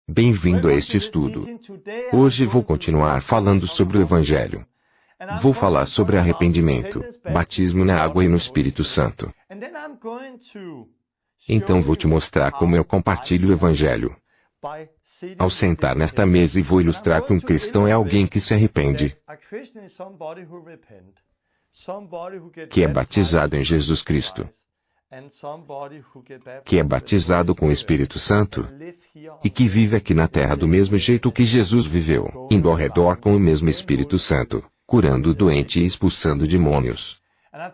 Bem-vindo a este estudo. Hoje vou continuar falando sobre o Evangelho. Vou falar sobre arrependimento, batismo na água e no Espírito Santo. Então vou te mostrar como eu compartilho o Evangelho. Ao sentar nesta mesa e vou ilustrar que um cristão é alguém que se arrepende, que é batizado em Jesus Cristo, que é batizado com o Espírito Santo e que vive aqui na terra do mesmo jeito que Jesus viveu, indo ao redor com o mesmo Espírito Santo, curando o doente e expulsando demônios.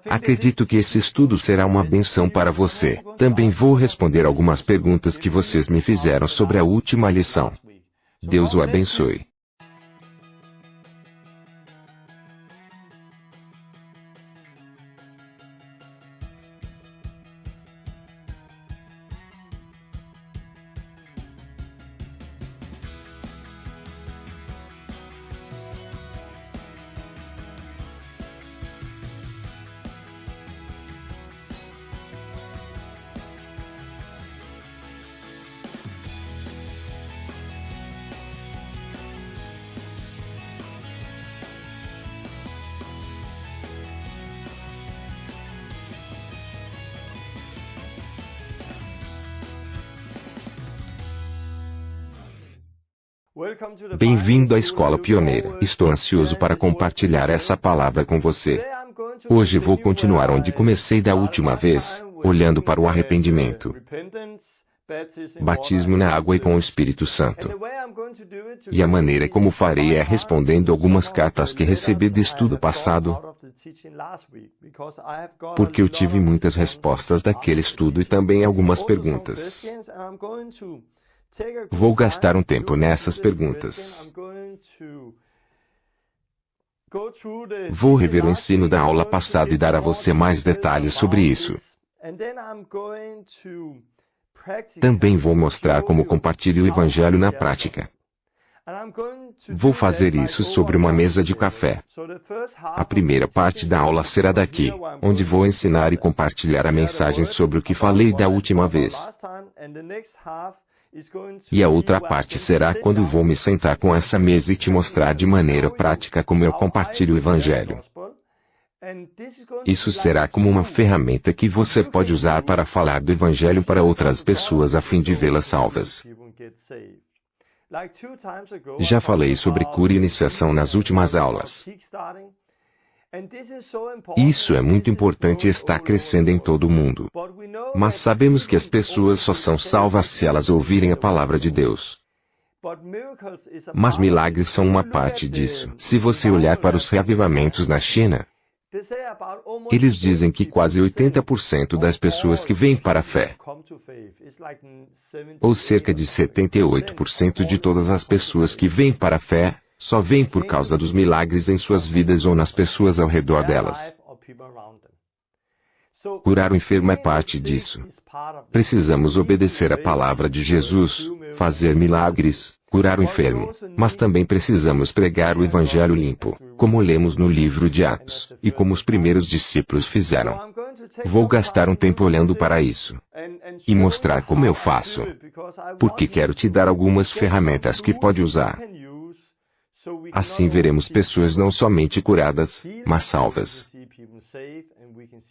Acredito que esse estudo será uma bênção para você. Também vou responder algumas perguntas que vocês me fizeram sobre a última lição. Deus o abençoe. Bem-vindo à Escola Pioneira. Estou ansioso para compartilhar essa palavra com você. Hoje vou continuar onde comecei da última vez, olhando para o arrependimento, batismo na água e com o Espírito Santo. E a maneira como farei é respondendo algumas cartas que recebi do estudo passado, porque eu tive muitas respostas daquele estudo e também algumas perguntas. Vou gastar um tempo nessas perguntas. Vou rever o ensino da aula passada e dar a você mais detalhes sobre isso. Também vou mostrar como compartilho o Evangelho na prática. Vou fazer isso sobre uma mesa de café. A primeira parte da aula será daqui, onde vou ensinar e compartilhar a mensagem sobre o que falei da última vez. E a outra parte será quando vou me sentar com essa mesa e te mostrar de maneira prática como eu compartilho o Evangelho. Isso será como uma ferramenta que você pode usar para falar do Evangelho para outras pessoas a fim de vê-las salvas. Já falei sobre cura e iniciação nas últimas aulas. Isso é muito importante e está crescendo em todo o mundo. Mas sabemos que as pessoas só são salvas se elas ouvirem a palavra de Deus. Mas milagres são uma parte disso. Se você olhar para os reavivamentos na China, eles dizem que quase 80% das pessoas que vêm para a fé, ou cerca de 78% de todas as pessoas que vêm para a fé, só vêm por causa dos milagres em suas vidas ou nas pessoas ao redor delas. Curar o enfermo é parte disso. Precisamos obedecer a palavra de Jesus, fazer milagres, curar o enfermo, mas também precisamos pregar o Evangelho limpo, como lemos no livro de Atos, e como os primeiros discípulos fizeram. Vou gastar um tempo olhando para isso e mostrar como eu faço, porque quero te dar algumas ferramentas que pode usar. Assim veremos pessoas não somente curadas, mas salvas.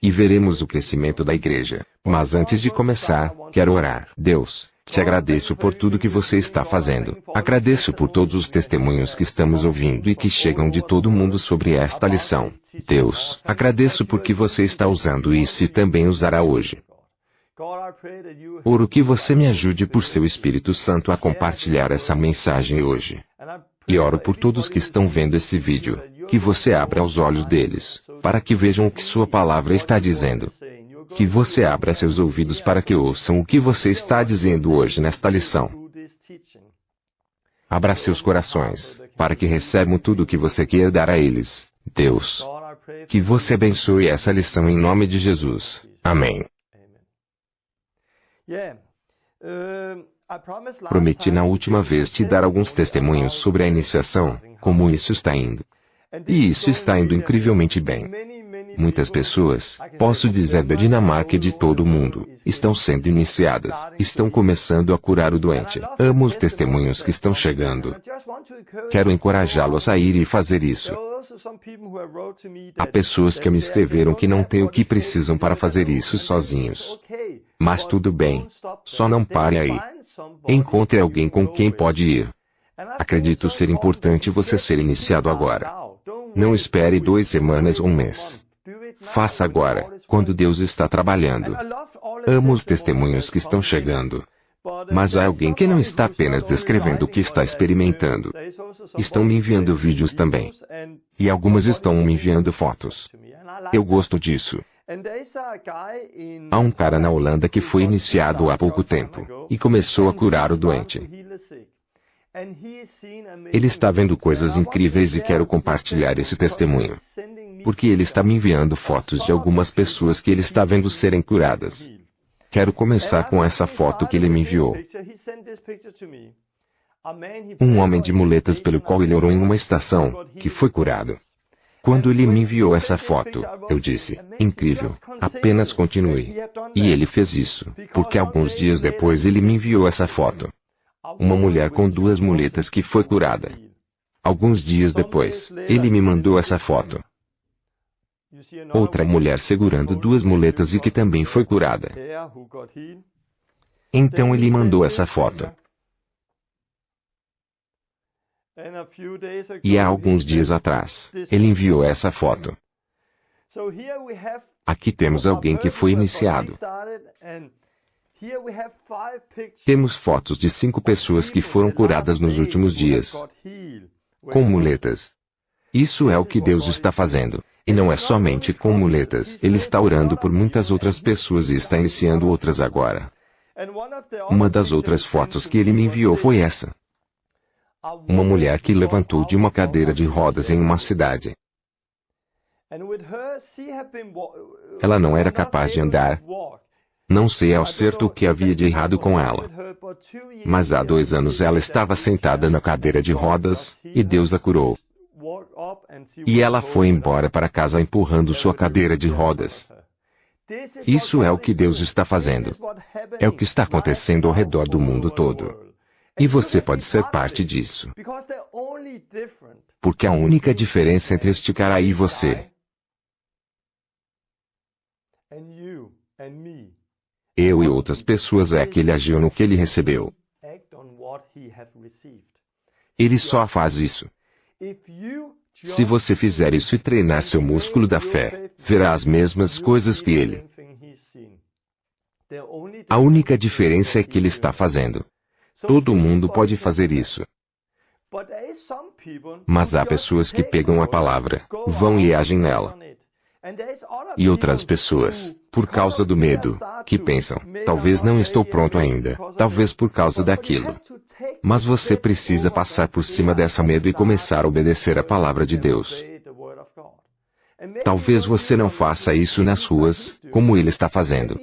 E veremos o crescimento da igreja. Mas antes de começar, quero orar. Deus, te agradeço por tudo que você está fazendo. Agradeço por todos os testemunhos que estamos ouvindo e que chegam de todo mundo sobre esta lição. Deus, agradeço porque você está usando isso e também usará hoje. Oro que você me ajude por seu Espírito Santo a compartilhar essa mensagem hoje. E oro por todos que estão vendo esse vídeo, que você abra os olhos deles, para que vejam o que sua palavra está dizendo. Que você abra seus ouvidos para que ouçam o que você está dizendo hoje nesta lição. Abra seus corações, para que recebam tudo o que você quer dar a eles. Deus, que você abençoe essa lição em nome de Jesus. Amém. Prometi na última vez te dar alguns testemunhos sobre a iniciação, como isso está indo. E isso está indo incrivelmente bem. Muitas pessoas, posso dizer da Dinamarca e de todo o mundo, estão sendo iniciadas, estão começando a curar o doente. Amo os testemunhos que estão chegando. Quero encorajá-los a ir e fazer isso. Há pessoas que me escreveram que não têm o que precisam para fazer isso sozinhos. Mas tudo bem. Só não pare aí. Encontre alguém com quem pode ir. Acredito ser importante você ser iniciado agora. Não espere 2 semanas ou um mês. Faça agora, quando Deus está trabalhando. Amo os testemunhos que estão chegando. Mas há alguém que não está apenas descrevendo o que está experimentando. Estão me enviando vídeos também. E algumas estão me enviando fotos. Eu gosto disso. Há um cara na Holanda que foi iniciado há pouco tempo, e começou a curar o doente. Ele está vendo coisas incríveis e quero compartilhar esse testemunho. Porque ele está me enviando fotos de algumas pessoas que ele está vendo serem curadas. Quero começar com essa foto que ele me enviou. Um homem de muletas pelo qual ele orou em uma estação, que foi curado. Quando ele me enviou essa foto, eu disse, incrível, apenas continue. E ele fez isso, porque alguns dias depois ele me enviou essa foto. Uma mulher com 2 muletas que foi curada. Alguns dias depois, ele me mandou essa foto. Outra mulher segurando 2 muletas e que também foi curada. Então ele mandou essa foto. E há alguns dias atrás, ele enviou essa foto. Aqui temos alguém que foi iniciado. Temos fotos de 5 pessoas que foram curadas nos últimos dias. Com muletas. Isso é o que Deus está fazendo. E não é somente com muletas. Ele está orando por muitas outras pessoas e está iniciando outras agora. Uma das outras fotos que ele me enviou foi essa. Uma mulher que levantou de uma cadeira de rodas em uma cidade. Ela não era capaz de andar. Não sei ao certo o que havia de errado com ela. Mas há 2 anos ela estava sentada na cadeira de rodas, e Deus a curou. E ela foi embora para casa empurrando sua cadeira de rodas. Isso é o que Deus está fazendo. É o que está acontecendo ao redor do mundo todo. E você pode ser parte disso. Porque a única diferença entre este cara e você, eu e outras pessoas, é que ele agiu no que ele recebeu. Ele só faz isso. Se você fizer isso e treinar seu músculo da fé, verá as mesmas coisas que ele. A única diferença é que ele está fazendo. Todo mundo pode fazer isso. Mas há pessoas que pegam a palavra, vão e agem nela. E outras pessoas, por causa do medo, que pensam, talvez não estou pronto ainda, talvez por causa daquilo. Mas você precisa passar por cima dessa medo e começar a obedecer a palavra de Deus. Talvez você não faça isso nas ruas, como ele está fazendo.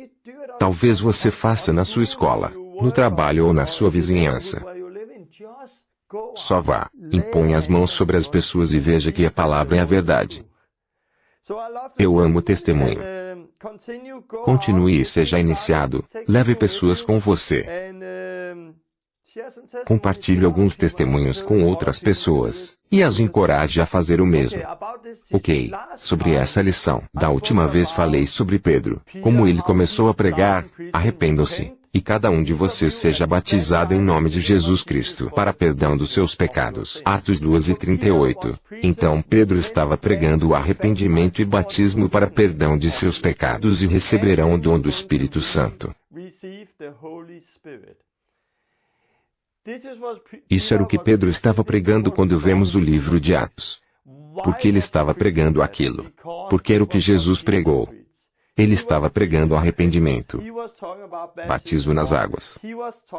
Talvez você faça na sua escola, no trabalho ou na sua vizinhança. Só vá, imponha as mãos sobre as pessoas e veja que a palavra é a verdade. Eu amo o testemunho. Continue e seja iniciado. Leve pessoas com você. Compartilhe alguns testemunhos com outras pessoas, e as encoraje a fazer o mesmo. Ok, sobre essa lição, da última vez falei sobre Pedro, como ele começou a pregar, arrependam-se, e cada um de vocês seja batizado em nome de Jesus Cristo para perdão dos seus pecados. Atos 2:38. Então Pedro estava pregando o arrependimento e batismo para perdão de seus pecados e receberão o dom do Espírito Santo. Isso era o que Pedro estava pregando quando vemos o livro de Atos. Porque ele estava pregando aquilo. Porque era o que Jesus pregou. Ele estava pregando arrependimento, batismo nas águas,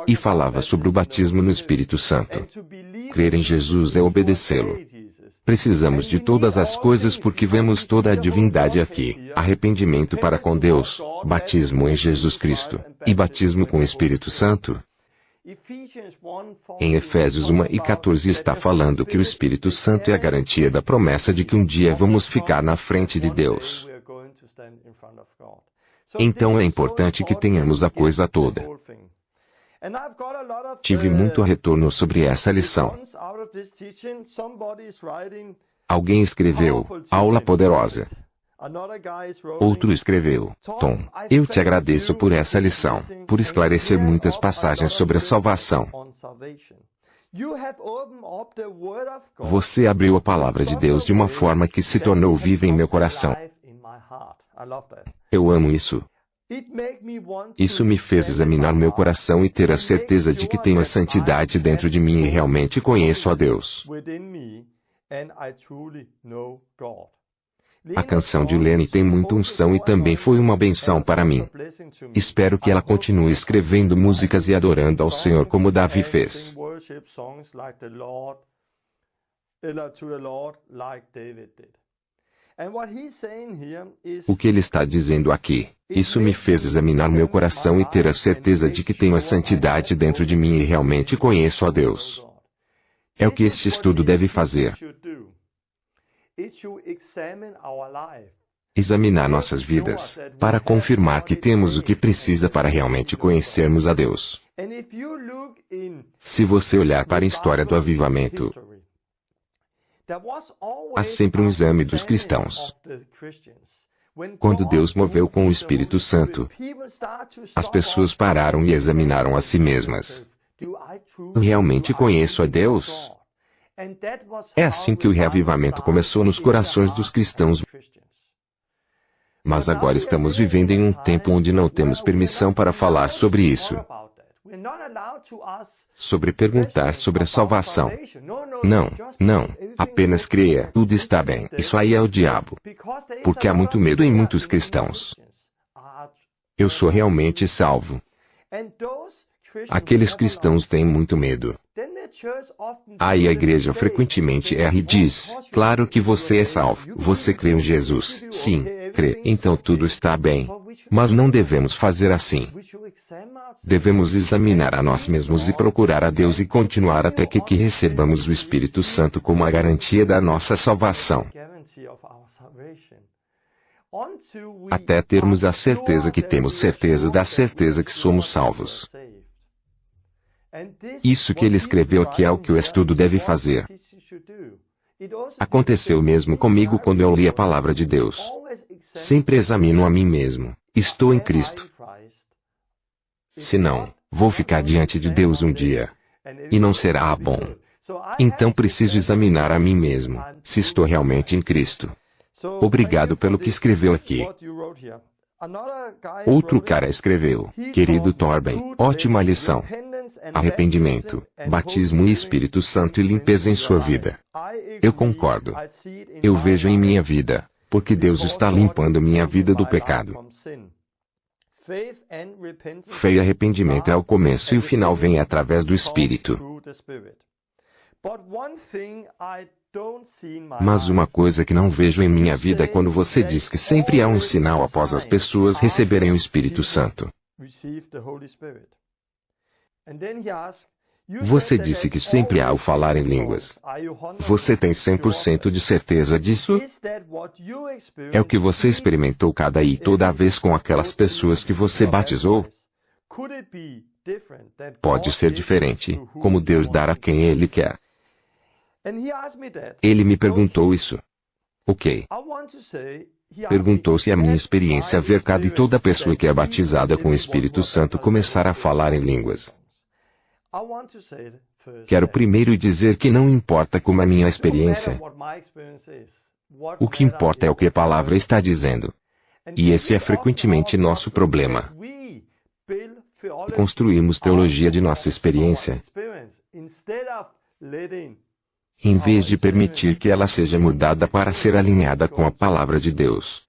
e falava sobre o batismo no Espírito Santo. Crer em Jesus é obedecê-lo. Precisamos de todas as coisas porque vemos toda a divindade aqui: arrependimento para com Deus, batismo em Jesus Cristo, e batismo com o Espírito Santo. Em Efésios 1:14 está falando que o Espírito Santo é a garantia da promessa de que um dia vamos ficar na frente de Deus. Então é importante que tenhamos a coisa toda. Tive muito retorno sobre essa lição. Alguém escreveu, aula poderosa. Outro escreveu, Tom, eu te agradeço por essa lição, por esclarecer muitas passagens sobre a salvação. Você abriu a palavra de Deus de uma forma que se tornou viva em meu coração. Eu amo isso. Isso me fez examinar meu coração e ter a certeza de que tenho a santidade dentro de mim e realmente conheço a Deus. A canção de Lenny tem muita unção e também foi uma benção para mim. Espero que ela continue escrevendo músicas e adorando ao Senhor como Davi fez. O que ele está dizendo aqui? Isso me fez examinar meu coração e ter a certeza de que tenho a santidade dentro de mim e realmente conheço a Deus. É o que este estudo deve fazer. Examinar nossas vidas, para confirmar que temos o que precisa para realmente conhecermos a Deus. Se você olhar para a história do avivamento, há sempre um exame dos cristãos. Quando Deus moveu com o Espírito Santo, as pessoas pararam e examinaram a si mesmas. Eu realmente conheço a Deus? É assim que o reavivamento começou nos corações dos cristãos. Mas agora estamos vivendo em um tempo onde não temos permissão para falar sobre isso. Sobre perguntar sobre a salvação. Não, não, apenas creia, tudo está bem. Isso aí é o diabo. Porque há muito medo em muitos cristãos. Eu sou realmente salvo. Aqueles cristãos têm muito medo. Aí a igreja frequentemente erra e diz, claro que você é salvo, você crê em Jesus. Sim, crê, então tudo está bem. Mas não devemos fazer assim. Devemos examinar a nós mesmos e procurar a Deus e continuar até que recebamos o Espírito Santo como a garantia da nossa salvação. Até termos a certeza que temos certeza da certeza que somos salvos. Isso que ele escreveu aqui é o que o estudo deve fazer. Aconteceu mesmo comigo quando eu li a palavra de Deus. Sempre examino a mim mesmo. Estou em Cristo. Se não, vou ficar diante de Deus um dia. E não será bom. Então preciso examinar a mim mesmo, se estou realmente em Cristo. Obrigado pelo que escreveu aqui. Outro cara escreveu, querido Torben, ótima lição. Arrependimento, batismo e Espírito Santo e limpeza em sua vida. Eu concordo. Eu vejo em minha vida, porque Deus está limpando minha vida do pecado. Fé e arrependimento é o começo e o final vem através do Espírito. Mas uma coisa que não vejo em minha vida é quando você diz que sempre há um sinal após as pessoas receberem o Espírito Santo. Você disse que sempre há o falar em línguas. Você tem 100% de certeza disso? É o que você experimentou cada e toda vez com aquelas pessoas que você batizou? Pode ser diferente, como Deus dar a quem Ele quer. Ele me perguntou isso. Ok. Perguntou se a minha experiência ver cada e toda pessoa que é batizada com o Espírito Santo começar a falar em línguas. Quero primeiro dizer que não importa como a minha experiência. O que importa é o que a palavra está dizendo. E esse é frequentemente nosso problema. Construímos teologia de nossa experiência, em vez de permitir que ela seja mudada para ser alinhada com a palavra de Deus.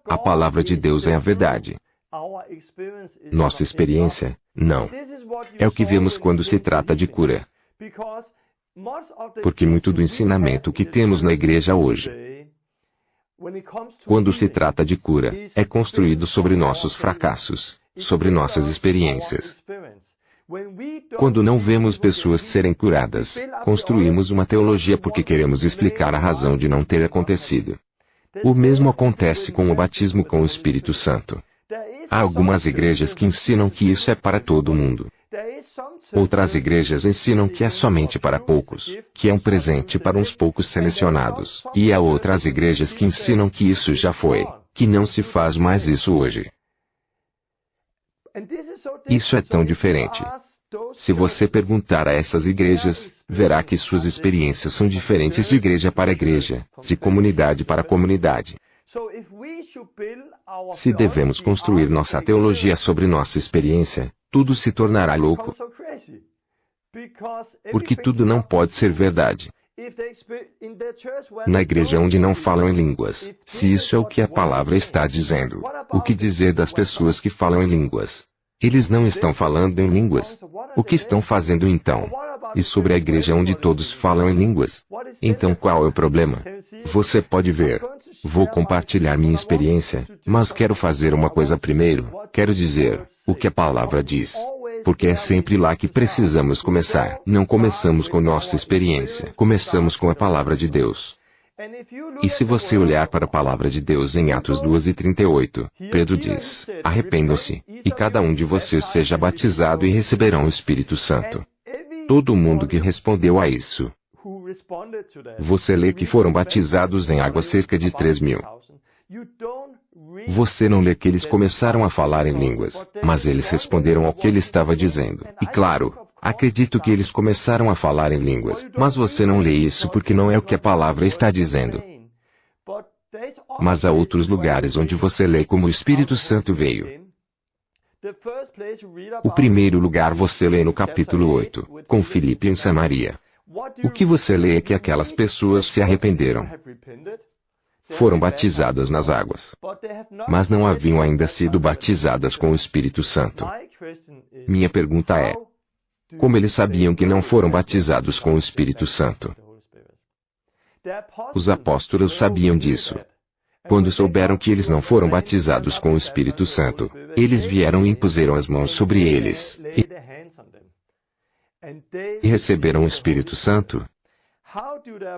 A palavra de Deus é a verdade. Nossa experiência, não. É o que vemos quando se trata de cura. Porque muito do ensinamento que temos na igreja hoje, quando se trata de cura, é construído sobre nossos fracassos, sobre nossas experiências. Quando não vemos pessoas serem curadas, construímos uma teologia porque queremos explicar a razão de não ter acontecido. O mesmo acontece com o batismo com o Espírito Santo. Há algumas igrejas que ensinam que isso é para todo mundo. Outras igrejas ensinam que é somente para poucos, que é um presente para uns poucos selecionados. E há outras igrejas que ensinam que isso já foi, que não se faz mais isso hoje. Isso é tão diferente. Se você perguntar a essas igrejas, verá que suas experiências são diferentes de igreja para igreja, de comunidade para comunidade. Se devemos construir nossa teologia sobre nossa experiência, tudo se tornará louco. Porque tudo não pode ser verdade. Na igreja onde não falam em línguas, se isso é o que a palavra está dizendo, o que dizer das pessoas que falam em línguas? Eles não estão falando em línguas. O que estão fazendo então? E sobre a igreja onde todos falam em línguas? Então qual é o problema? Você pode ver. Vou compartilhar minha experiência, mas quero fazer uma coisa primeiro. Quero dizer o que a palavra diz. Porque é sempre lá que precisamos começar. Não começamos com nossa experiência. Começamos com a palavra de Deus. E se você olhar para a palavra de Deus em Atos 2:38, Pedro diz: arrependam-se, e cada um de vocês seja batizado e receberão o Espírito Santo. Todo mundo que respondeu a isso. Você lê que foram batizados em água cerca de 3.000. Você não lê que eles começaram a falar em línguas, mas eles responderam ao que ele estava dizendo. E claro, acredito que eles começaram a falar em línguas, mas você não lê isso porque não é o que a palavra está dizendo. Mas há outros lugares onde você lê como o Espírito Santo veio. O primeiro lugar você lê no capítulo 8, com Filipe em Samaria. O que você lê é que aquelas pessoas se arrependeram. Foram batizadas nas águas, mas não haviam ainda sido batizadas com o Espírito Santo. Minha pergunta é: como eles sabiam que não foram batizados com o Espírito Santo? Os apóstolos sabiam disso. Quando souberam que eles não foram batizados com o Espírito Santo, eles vieram e impuseram as mãos sobre eles, e receberam o Espírito Santo.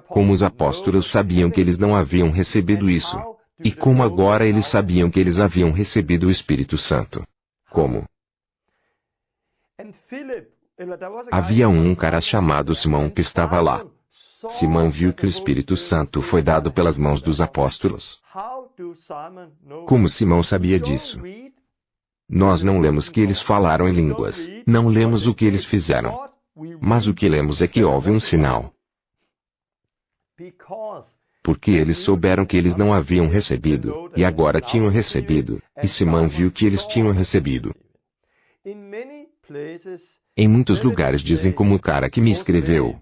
Como os apóstolos sabiam que eles não haviam recebido isso? E como agora eles sabiam que eles haviam recebido o Espírito Santo? Como? Havia um cara chamado Simão que estava lá. Simão viu que o Espírito Santo foi dado pelas mãos dos apóstolos. Como Simão sabia disso? Nós não lemos que eles falaram em línguas, não lemos o que eles fizeram. Mas o que lemos é que houve um sinal. Porque eles souberam que eles não haviam recebido, e agora tinham recebido, e Simão viu que eles tinham recebido. Em muitos lugares dizem como o cara que me escreveu.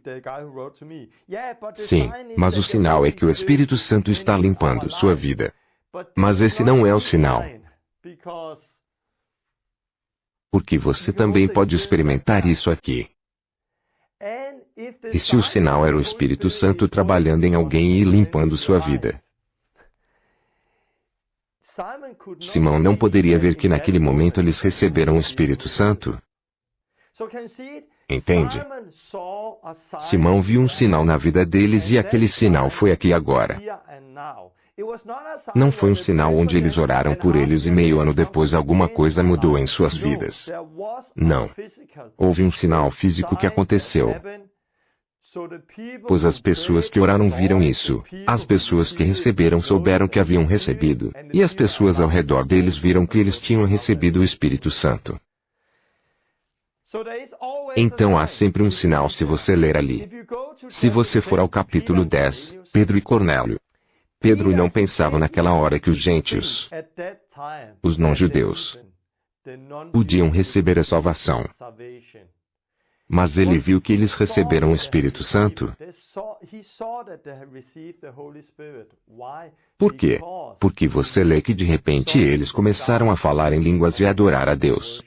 Sim, mas o sinal é que o Espírito Santo está limpando sua vida. Mas esse não é o sinal. Porque você também pode experimentar isso aqui. E se o sinal era o Espírito Santo trabalhando em alguém e limpando sua vida? Simão não poderia ver que naquele momento eles receberam o Espírito Santo? Entende? Simão viu um sinal na vida deles e aquele sinal foi aqui agora. Não foi um sinal onde eles oraram por eles e meio ano depois alguma coisa mudou em suas vidas. Não. Houve um sinal físico que aconteceu. Pois as pessoas que oraram viram isso, as pessoas que receberam souberam que haviam recebido, e as pessoas ao redor deles viram que eles tinham recebido o Espírito Santo. Então há sempre um sinal se você ler ali. Se você for ao capítulo 10, Pedro e Cornélio. Pedro não pensava naquela hora que os gentios, os não-judeus, podiam receber a salvação. Mas ele viu que eles receberam o Espírito Santo. Por quê? Porque você lê que de repente eles começaram a falar em línguas e adorar a Deus.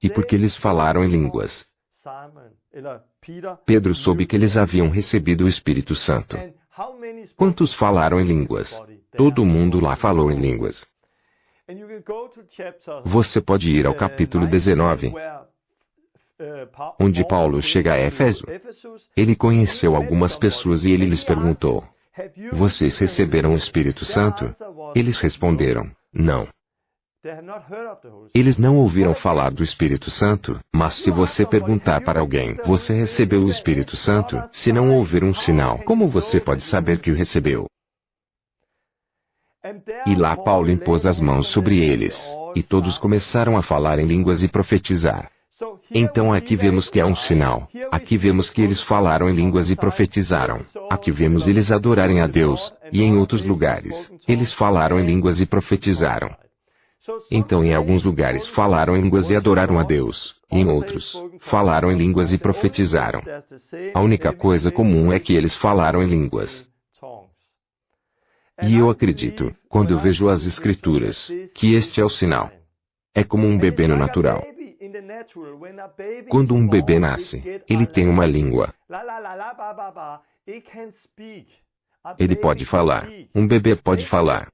E porque eles falaram em línguas, Pedro soube que eles haviam recebido o Espírito Santo. Quantos falaram em línguas? Todo mundo lá falou em línguas. Você pode ir ao capítulo 19, onde Paulo chega a Éfeso. Ele conheceu algumas pessoas e ele lhes perguntou: vocês receberam o Espírito Santo? Eles responderam: não. Eles não ouviram falar do Espírito Santo, mas se você perguntar para alguém: você recebeu o Espírito Santo? Se não houver um sinal, como você pode saber que o recebeu? E lá Paulo impôs as mãos sobre eles, e todos começaram a falar em línguas e profetizar. Então aqui vemos que há um sinal. Aqui vemos que eles falaram em línguas e profetizaram. Aqui vemos eles adorarem a Deus, e em outros lugares, eles falaram em línguas e profetizaram. Então em alguns lugares falaram em línguas e adoraram a Deus, e em outros, falaram em línguas e profetizaram. A única coisa comum é que eles falaram em línguas. E eu acredito, quando eu vejo as Escrituras, que este é o sinal. É como um bebê no natural. Quando um bebê nasce, ele tem uma língua. Ele pode falar. Um bebê pode falar.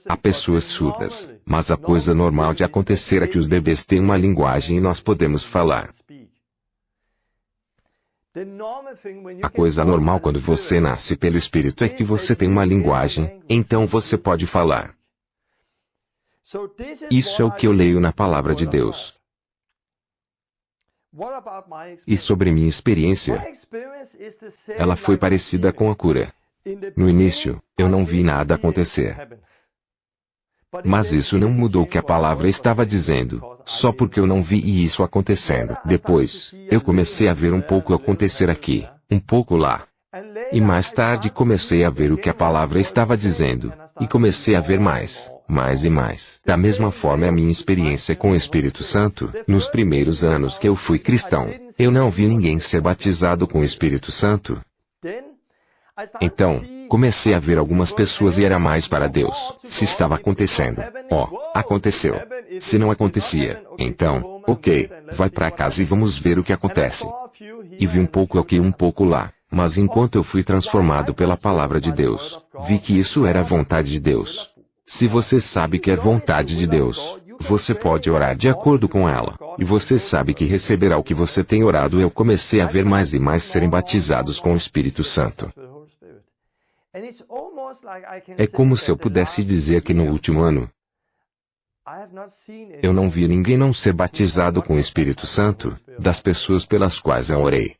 Há pessoas surdas, mas a coisa normal de acontecer é que os bebês têm uma linguagem e nós podemos falar. A coisa normal quando você nasce pelo Espírito é que você tem uma linguagem, então você pode falar. Isso é o que eu leio na Palavra de Deus. E sobre minha experiência, ela foi parecida com a cura. No início, eu não vi nada acontecer. Mas isso não mudou o que a palavra estava dizendo, só porque eu não vi isso acontecendo. Depois, eu comecei a ver um pouco acontecer aqui, um pouco lá. E mais tarde comecei a ver o que a palavra estava dizendo, e comecei a ver mais e mais. Da mesma forma é a minha experiência com o Espírito Santo. Nos primeiros anos que eu fui cristão, eu não vi ninguém ser batizado com o Espírito Santo. Então, comecei a ver algumas pessoas e era mais para Deus. Se estava acontecendo, aconteceu. Se não acontecia, então, ok, vai para casa e vamos ver o que acontece. E vi um pouco aqui e um pouco lá. Mas enquanto eu fui transformado pela palavra de Deus, vi que isso era a vontade de Deus. Se você sabe que é vontade de Deus, você pode orar de acordo com ela, e você sabe que receberá o que você tem orado. Eu comecei a ver mais e mais serem batizados com o Espírito Santo. É como se eu pudesse dizer que no último ano, eu não vi ninguém não ser batizado com o Espírito Santo, das pessoas pelas quais eu orei.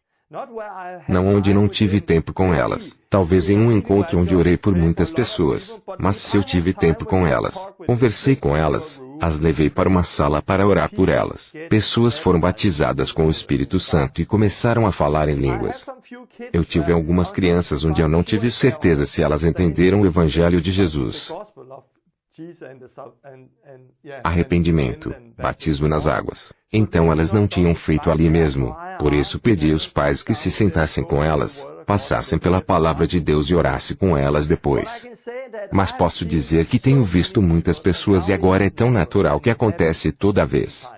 Não onde não tive tempo com elas. Talvez em um encontro onde orei por muitas pessoas. Mas se eu tive tempo com elas, conversei com elas, as levei para uma sala para orar por elas. Pessoas foram batizadas com o Espírito Santo e começaram a falar em línguas. Eu tive algumas crianças onde eu não tive certeza se elas entenderam o Evangelho de Jesus. Arrependimento, batismo nas águas. Então elas não tinham feito ali mesmo, por isso pedi aos pais que se sentassem com elas, passassem pela palavra de Deus e orassem com elas depois. Mas posso dizer que tenho visto muitas pessoas e agora é tão natural que acontece toda vez.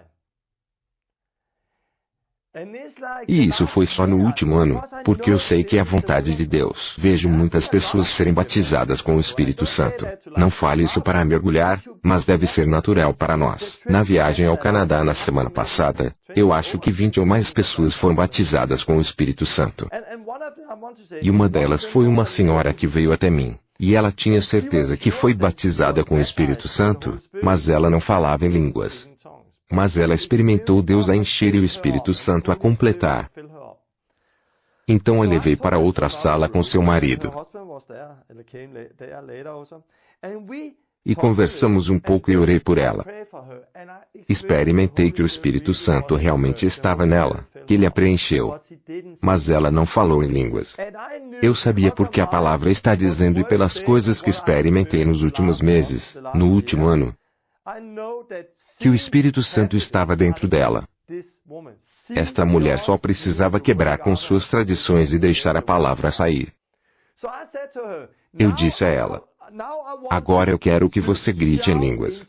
E isso foi só no último ano, porque eu sei que é a vontade de Deus. Vejo muitas pessoas serem batizadas com o Espírito Santo. Não fale isso para mergulhar, mas deve ser natural para nós. Na viagem ao Canadá na semana passada, eu acho que 20 ou mais pessoas foram batizadas com o Espírito Santo. E uma delas foi uma senhora que veio até mim. E ela tinha certeza que foi batizada com o Espírito Santo, mas ela não falava em línguas. Mas ela experimentou Deus a encher e o Espírito Santo a completar. Então a levei para outra sala com seu marido. E conversamos um pouco e orei por ela. Experimentei que o Espírito Santo realmente estava nela, que ele a preencheu. Mas ela não falou em línguas. Eu sabia porque a palavra está dizendo e pelas coisas que experimentei nos últimos meses, no último ano, que o Espírito Santo estava dentro dela. Esta mulher só precisava quebrar com suas tradições e deixar a palavra sair. Eu disse a ela: agora eu quero que você grite em línguas.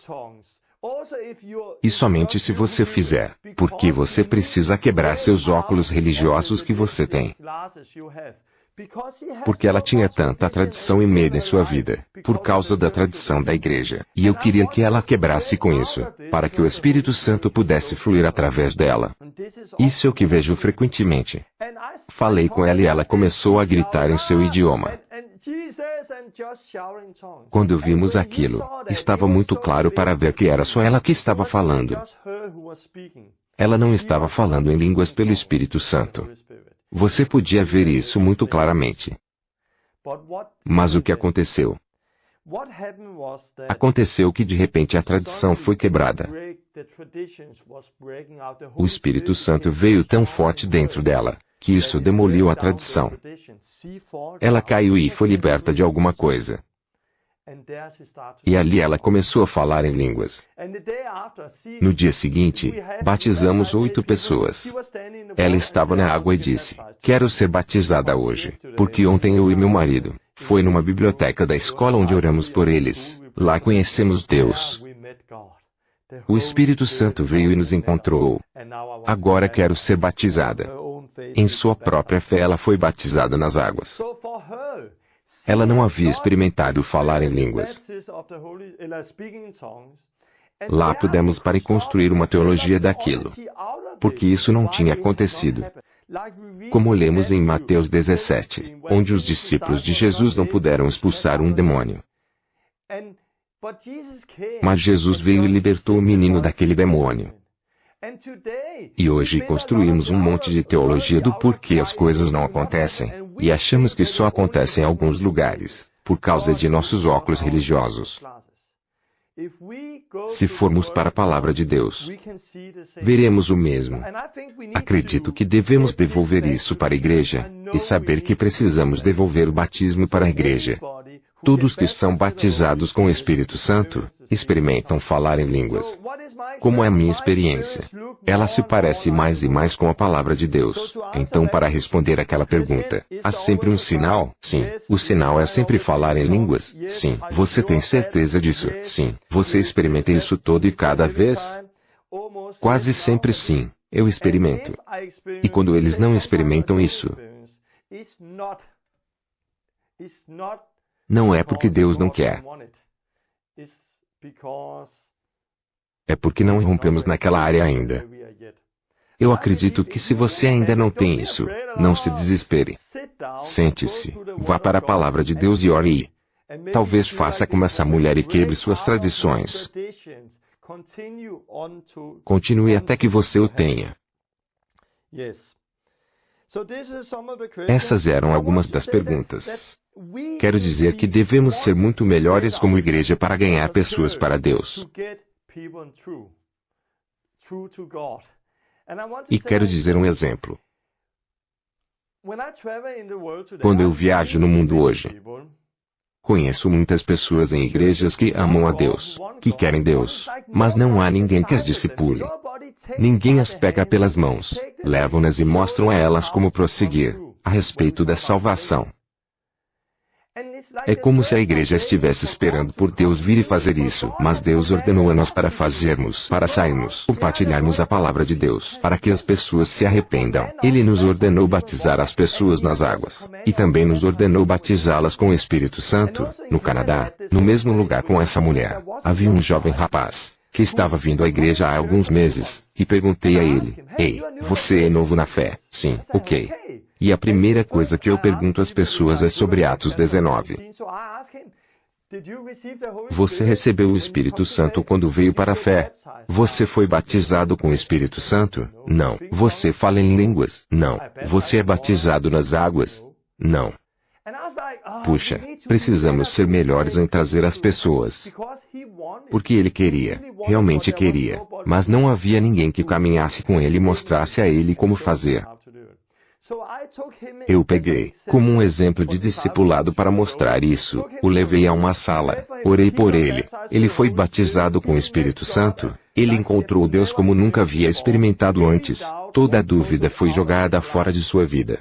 E somente se você fizer, porque você precisa quebrar seus óculos religiosos que você tem. Porque ela tinha tanta tradição e medo em sua vida, por causa da tradição da igreja. E eu queria que ela quebrasse com isso, para que o Espírito Santo pudesse fluir através dela. Isso é o que vejo frequentemente. Falei com ela e ela começou a gritar em seu idioma. Quando vimos aquilo, estava muito claro para ver que era só ela que estava falando. Ela não estava falando em línguas pelo Espírito Santo. Você podia ver isso muito claramente. Mas o que aconteceu? Aconteceu que de repente a tradição foi quebrada. O Espírito Santo veio tão forte dentro dela, que isso demoliu a tradição. Ela caiu e foi liberta de alguma coisa. E ali ela começou a falar em línguas. No dia seguinte, batizamos 8 pessoas. Ela estava na água e disse, quero ser batizada hoje, porque ontem eu e meu marido, foi numa biblioteca da escola onde oramos por eles, lá conhecemos Deus. O Espírito Santo veio e nos encontrou. Agora quero ser batizada. Em sua própria fé ela foi batizada nas águas. Ela não havia experimentado falar em línguas. Lá pudemos para construir uma teologia daquilo. Porque isso não tinha acontecido. Como lemos em Mateus 17, onde os discípulos de Jesus não puderam expulsar um demônio. Mas Jesus veio e libertou o menino daquele demônio. E hoje construímos um monte de teologia do porquê as coisas não acontecem, e achamos que só acontecem em alguns lugares, por causa de nossos óculos religiosos. Se formos para a palavra de Deus, veremos o mesmo. Acredito que devemos devolver isso para a igreja, e saber que precisamos devolver o batismo para a igreja. Todos que são batizados com o Espírito Santo, experimentam falar em línguas. Como é a minha experiência? Ela se parece mais e mais com a palavra de Deus. Então, para responder aquela pergunta, há sempre um sinal? Sim. O sinal é sempre falar em línguas? Sim. Você tem certeza disso? Sim. Você experimenta isso todo e cada vez? Quase sempre sim. Eu experimento. E quando eles não experimentam isso, não é porque Deus não quer. É porque não rompemos naquela área ainda. Eu acredito que se você ainda não tem isso, não se desespere. Sente-se, vá para a palavra de Deus e ore. Talvez faça como essa mulher e quebre suas tradições. Continue até que você o tenha. Essas eram algumas das perguntas. Quero dizer que devemos ser muito melhores como igreja para ganhar pessoas para Deus. E quero dizer um exemplo. Quando eu viajo no mundo hoje, conheço muitas pessoas em igrejas que amam a Deus, que querem Deus, mas não há ninguém que as discipule. Ninguém as pega pelas mãos, levam-nas e mostram a elas como prosseguir, a respeito da salvação. É como se a igreja estivesse esperando por Deus vir e fazer isso, mas Deus ordenou a nós para fazermos, para sairmos, compartilharmos a palavra de Deus, para que as pessoas se arrependam. Ele nos ordenou batizar as pessoas nas águas, e também nos ordenou batizá-las com o Espírito Santo, no Canadá, no mesmo lugar com essa mulher. Havia um jovem rapaz, que estava vindo à igreja há alguns meses, e perguntei a ele, ei, você é novo na fé? Sim, ok. E a primeira coisa que eu pergunto às pessoas é sobre Atos 19. Você recebeu o Espírito Santo quando veio para a fé? Você foi batizado com o Espírito Santo? Não. Você fala em línguas? Não. Você é batizado nas águas? Não. Puxa, precisamos ser melhores em trazer as pessoas. Porque ele queria, realmente queria, mas não havia ninguém que caminhasse com ele e mostrasse a ele como fazer. Eu peguei, como um exemplo de discipulado para mostrar isso, o levei a uma sala, orei por ele, ele foi batizado com o Espírito Santo, ele encontrou Deus como nunca havia experimentado antes, toda a dúvida foi jogada fora de sua vida.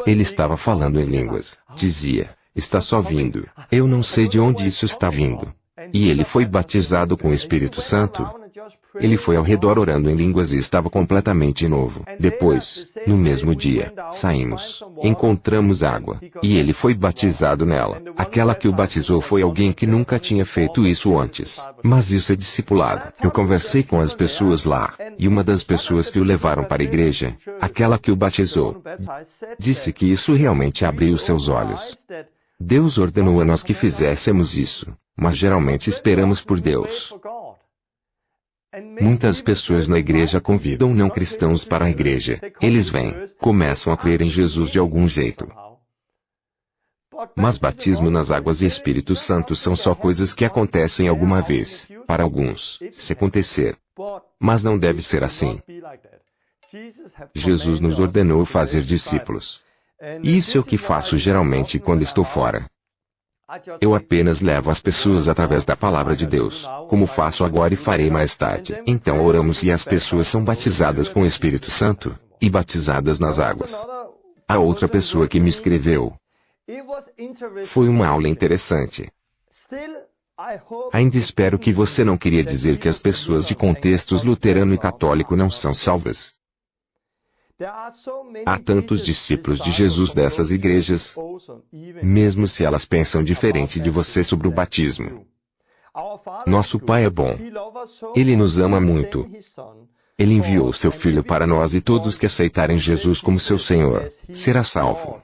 Ele estava falando em línguas, dizia, está só vindo, eu não sei de onde isso está vindo. E ele foi batizado com o Espírito Santo, Ele foi ao redor orando em línguas e estava completamente novo. Depois, no mesmo dia, saímos, encontramos água, e ele foi batizado nela. Aquela que o batizou foi alguém que nunca tinha feito isso antes. Mas isso é discipulado. Eu conversei com as pessoas lá, e uma das pessoas que o levaram para a igreja, aquela que o batizou, disse que isso realmente abriu seus olhos. Deus ordenou a nós que fizéssemos isso, mas geralmente esperamos por Deus. Muitas pessoas na igreja convidam não cristãos para a igreja. Eles vêm, começam a crer em Jesus de algum jeito. Mas batismo nas águas e Espírito Santo são só coisas que acontecem alguma vez, para alguns, se acontecer. Mas não deve ser assim. Jesus nos ordenou fazer discípulos. Isso é o que faço geralmente quando estou fora. Eu apenas levo as pessoas através da palavra de Deus, como faço agora e farei mais tarde. Então oramos e as pessoas são batizadas com o Espírito Santo, e batizadas nas águas. A outra pessoa que me escreveu. Foi uma aula interessante. Ainda espero que você não queria dizer que as pessoas de contextos luterano e católico não são salvas. Há tantos discípulos de Jesus dessas igrejas, mesmo se elas pensam diferente de você sobre o batismo. Nosso Pai é bom. Ele nos ama muito. Ele enviou seu Filho para nós e todos que aceitarem Jesus como seu Senhor, será salvo.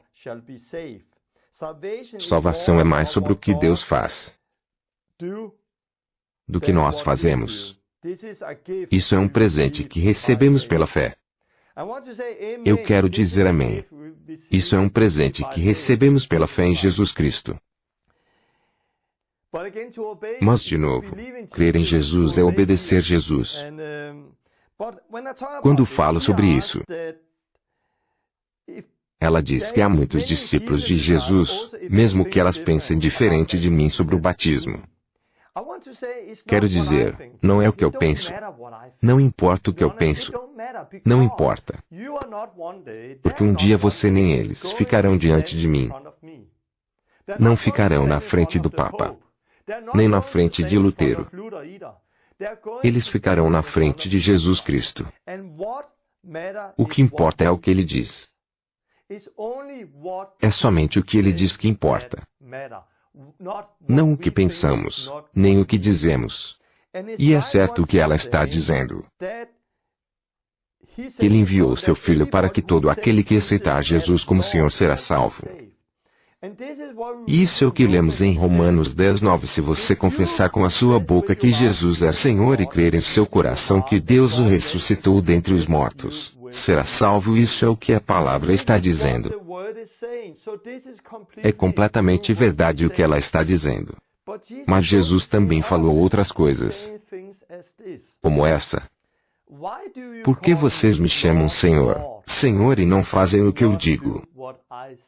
Salvação é mais sobre o que Deus faz do que nós fazemos. Isso é um presente que recebemos pela fé. Eu quero dizer amém. Isso é um presente que recebemos pela fé em Jesus Cristo. Mas, de novo, crer em Jesus é obedecer Jesus. Quando falo sobre isso, ela diz que há muitos discípulos de Jesus, mesmo que elas pensem diferente de mim sobre o batismo. Quero dizer, não é o que eu penso. Não importa o que eu penso. Não importa. Porque um dia você nem eles ficarão diante de mim. Não ficarão na frente do Papa. Nem na frente de Lutero. Eles ficarão na frente de Jesus Cristo. O que importa é o que ele diz. É somente o que ele diz que importa. Não o que pensamos, nem o que dizemos. E é certo o que ela está dizendo. Ele enviou seu Filho para que todo aquele que aceitar Jesus como Senhor será salvo. Isso é o que lemos em Romanos 10:9. Se você confessar com a sua boca que Jesus é Senhor e crer em seu coração que Deus o ressuscitou dentre os mortos, será salvo. Isso é o que a palavra está dizendo. É completamente verdade o que ela está dizendo. Mas Jesus também falou outras coisas, como essa. Por que vocês me chamam Senhor, Senhor e não fazem o que eu digo?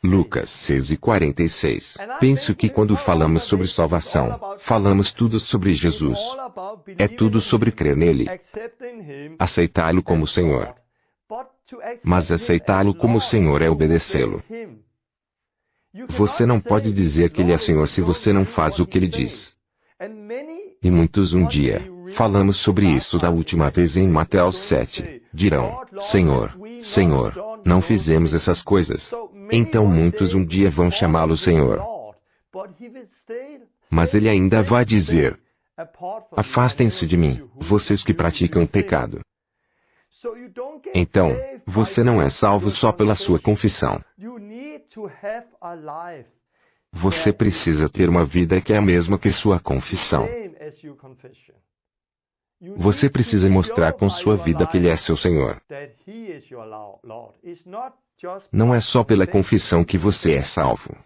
Lucas 6:46. Penso que quando falamos sobre salvação, falamos tudo sobre Jesus. É tudo sobre crer nele, aceitá-lo como Senhor. Mas aceitá-lo como Senhor é obedecê-lo. Você não pode dizer que ele é Senhor se você não faz o que ele diz. E muitos um dia, falamos sobre isso da última vez em Mateus 7, dirão, Senhor, Senhor, não fizemos essas coisas. Então muitos um dia vão chamá-lo Senhor. Mas ele ainda vai dizer, afastem-se de mim, vocês que praticam pecado. Então, você não é salvo só pela sua confissão. Você precisa ter uma vida que é a mesma que sua confissão. Você precisa mostrar com sua vida que Ele é seu Senhor. Não é só pela confissão que você é salvo.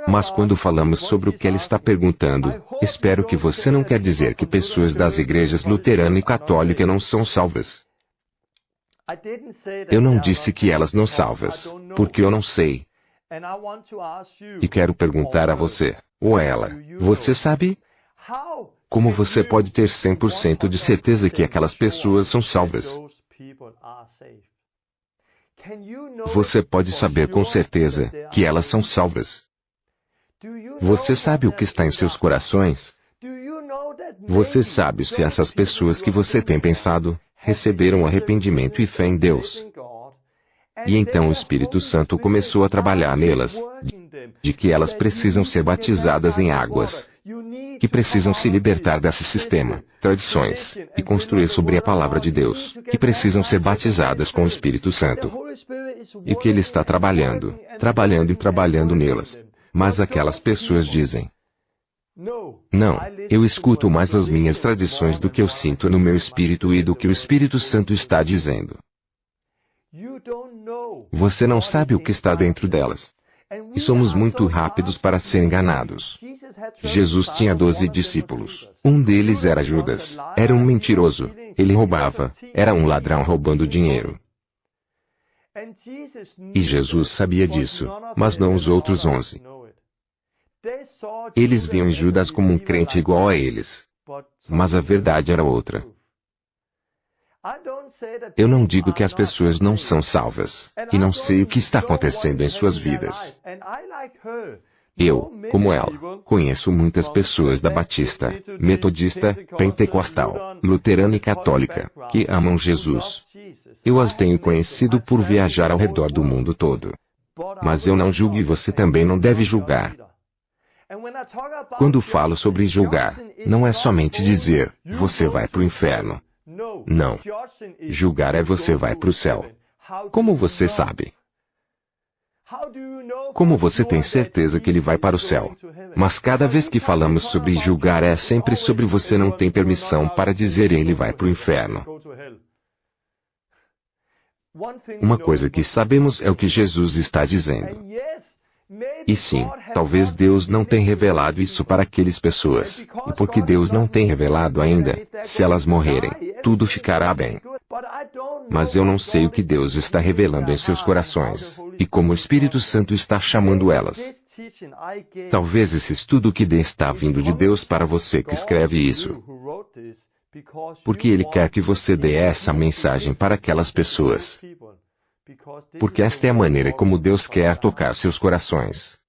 Mas quando falamos sobre o que ela está perguntando, espero que você não quer dizer que pessoas das igrejas luterana e católica não são salvas. Eu não disse que elas não salvas, porque eu não sei. E quero perguntar a você, ou a ela, você sabe? Como você pode ter 100% de certeza que aquelas pessoas são salvas? Você pode saber com certeza que elas são salvas. Você sabe o que está em seus corações? Você sabe se essas pessoas que você tem pensado, receberam arrependimento e fé em Deus. E então o Espírito Santo começou a trabalhar nelas, de que elas precisam ser batizadas em águas, que precisam se libertar desse sistema, tradições, e construir sobre a palavra de Deus, que precisam ser batizadas com o Espírito Santo. E que Ele está trabalhando nelas. Mas aquelas pessoas dizem: não, eu escuto mais as minhas tradições do que eu sinto no meu espírito e do que o Espírito Santo está dizendo. Você não sabe o que está dentro delas. E somos muito rápidos para ser enganados. Jesus tinha 12 discípulos. Um deles era Judas. Era um mentiroso. Ele roubava. Era um ladrão roubando dinheiro. E Jesus sabia disso, mas não os outros 11. Eles viam Judas como um crente igual a eles. Mas a verdade era outra. Eu não digo que as pessoas não são salvas, e não sei o que está acontecendo em suas vidas. Eu, como ela, conheço muitas pessoas da Batista, Metodista, Pentecostal, Luterana e Católica, que amam Jesus. Eu as tenho conhecido por viajar ao redor do mundo todo. Mas eu não julgo e você também não deve julgar. Quando falo sobre julgar, não é somente dizer, você vai para o inferno. Não. Julgar é você vai para o céu. Como você sabe? Como você tem certeza que ele vai para o céu? Mas cada vez que falamos sobre julgar é sempre sobre você não tem permissão para dizer ele vai para o inferno. Uma coisa que sabemos é o que Jesus está dizendo. E sim, talvez Deus não tenha revelado isso para aquelas pessoas. E porque Deus não tem revelado ainda, se elas morrerem, tudo ficará bem. Mas eu não sei o que Deus está revelando em seus corações, e como o Espírito Santo está chamando elas. Talvez esse estudo que está vindo de Deus para você que escreve isso. Porque Ele quer que você dê essa mensagem para aquelas pessoas. Porque esta é a maneira como Deus quer tocar seus corações.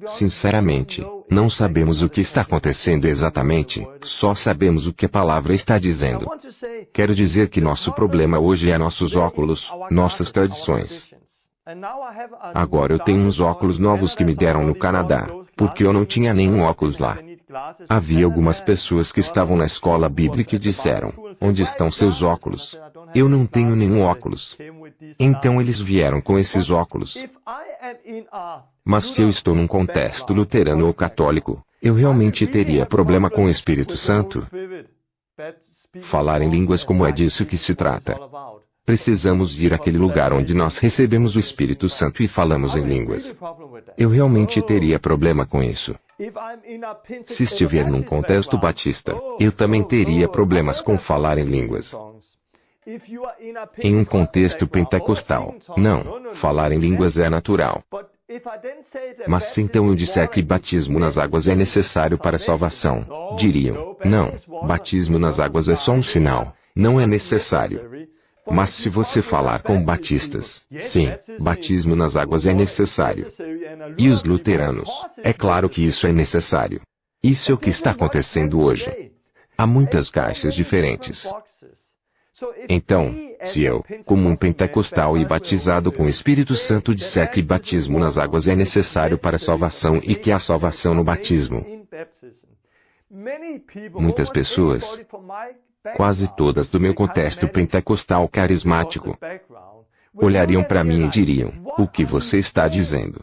Sinceramente, não sabemos o que está acontecendo exatamente, só sabemos o que a palavra está dizendo. Quero dizer que nosso problema hoje é nossos óculos, nossas tradições. Agora eu tenho uns óculos novos que me deram no Canadá, porque eu não tinha nenhum óculos lá. Havia algumas pessoas que estavam na escola bíblica e disseram, onde estão seus óculos? Eu não tenho nenhum óculos. Então eles vieram com esses óculos. Mas se eu estou num contexto luterano ou católico, eu realmente teria problema com o Espírito Santo? Falar em línguas como é disso que se trata. Precisamos ir àquele lugar onde nós recebemos o Espírito Santo e falamos em línguas. Eu realmente teria problema com isso. Se estiver num contexto batista, eu também teria problemas com falar em línguas. Em um contexto pentecostal, não, falar em línguas é natural. Mas se então eu disser que batismo nas águas é necessário para a salvação, diriam, não, batismo nas águas é só um sinal, não é necessário. Mas se você falar com batistas, sim, batismo nas águas é necessário. E os luteranos, é claro que isso é necessário. Isso é o que está acontecendo hoje. Há muitas caixas diferentes. Então, se eu, como um pentecostal e batizado com o Espírito Santo disser que batismo nas águas é necessário para a salvação e que há salvação no batismo, muitas pessoas, quase todas do meu contexto pentecostal carismático, olhariam para mim e diriam, o que você está dizendo?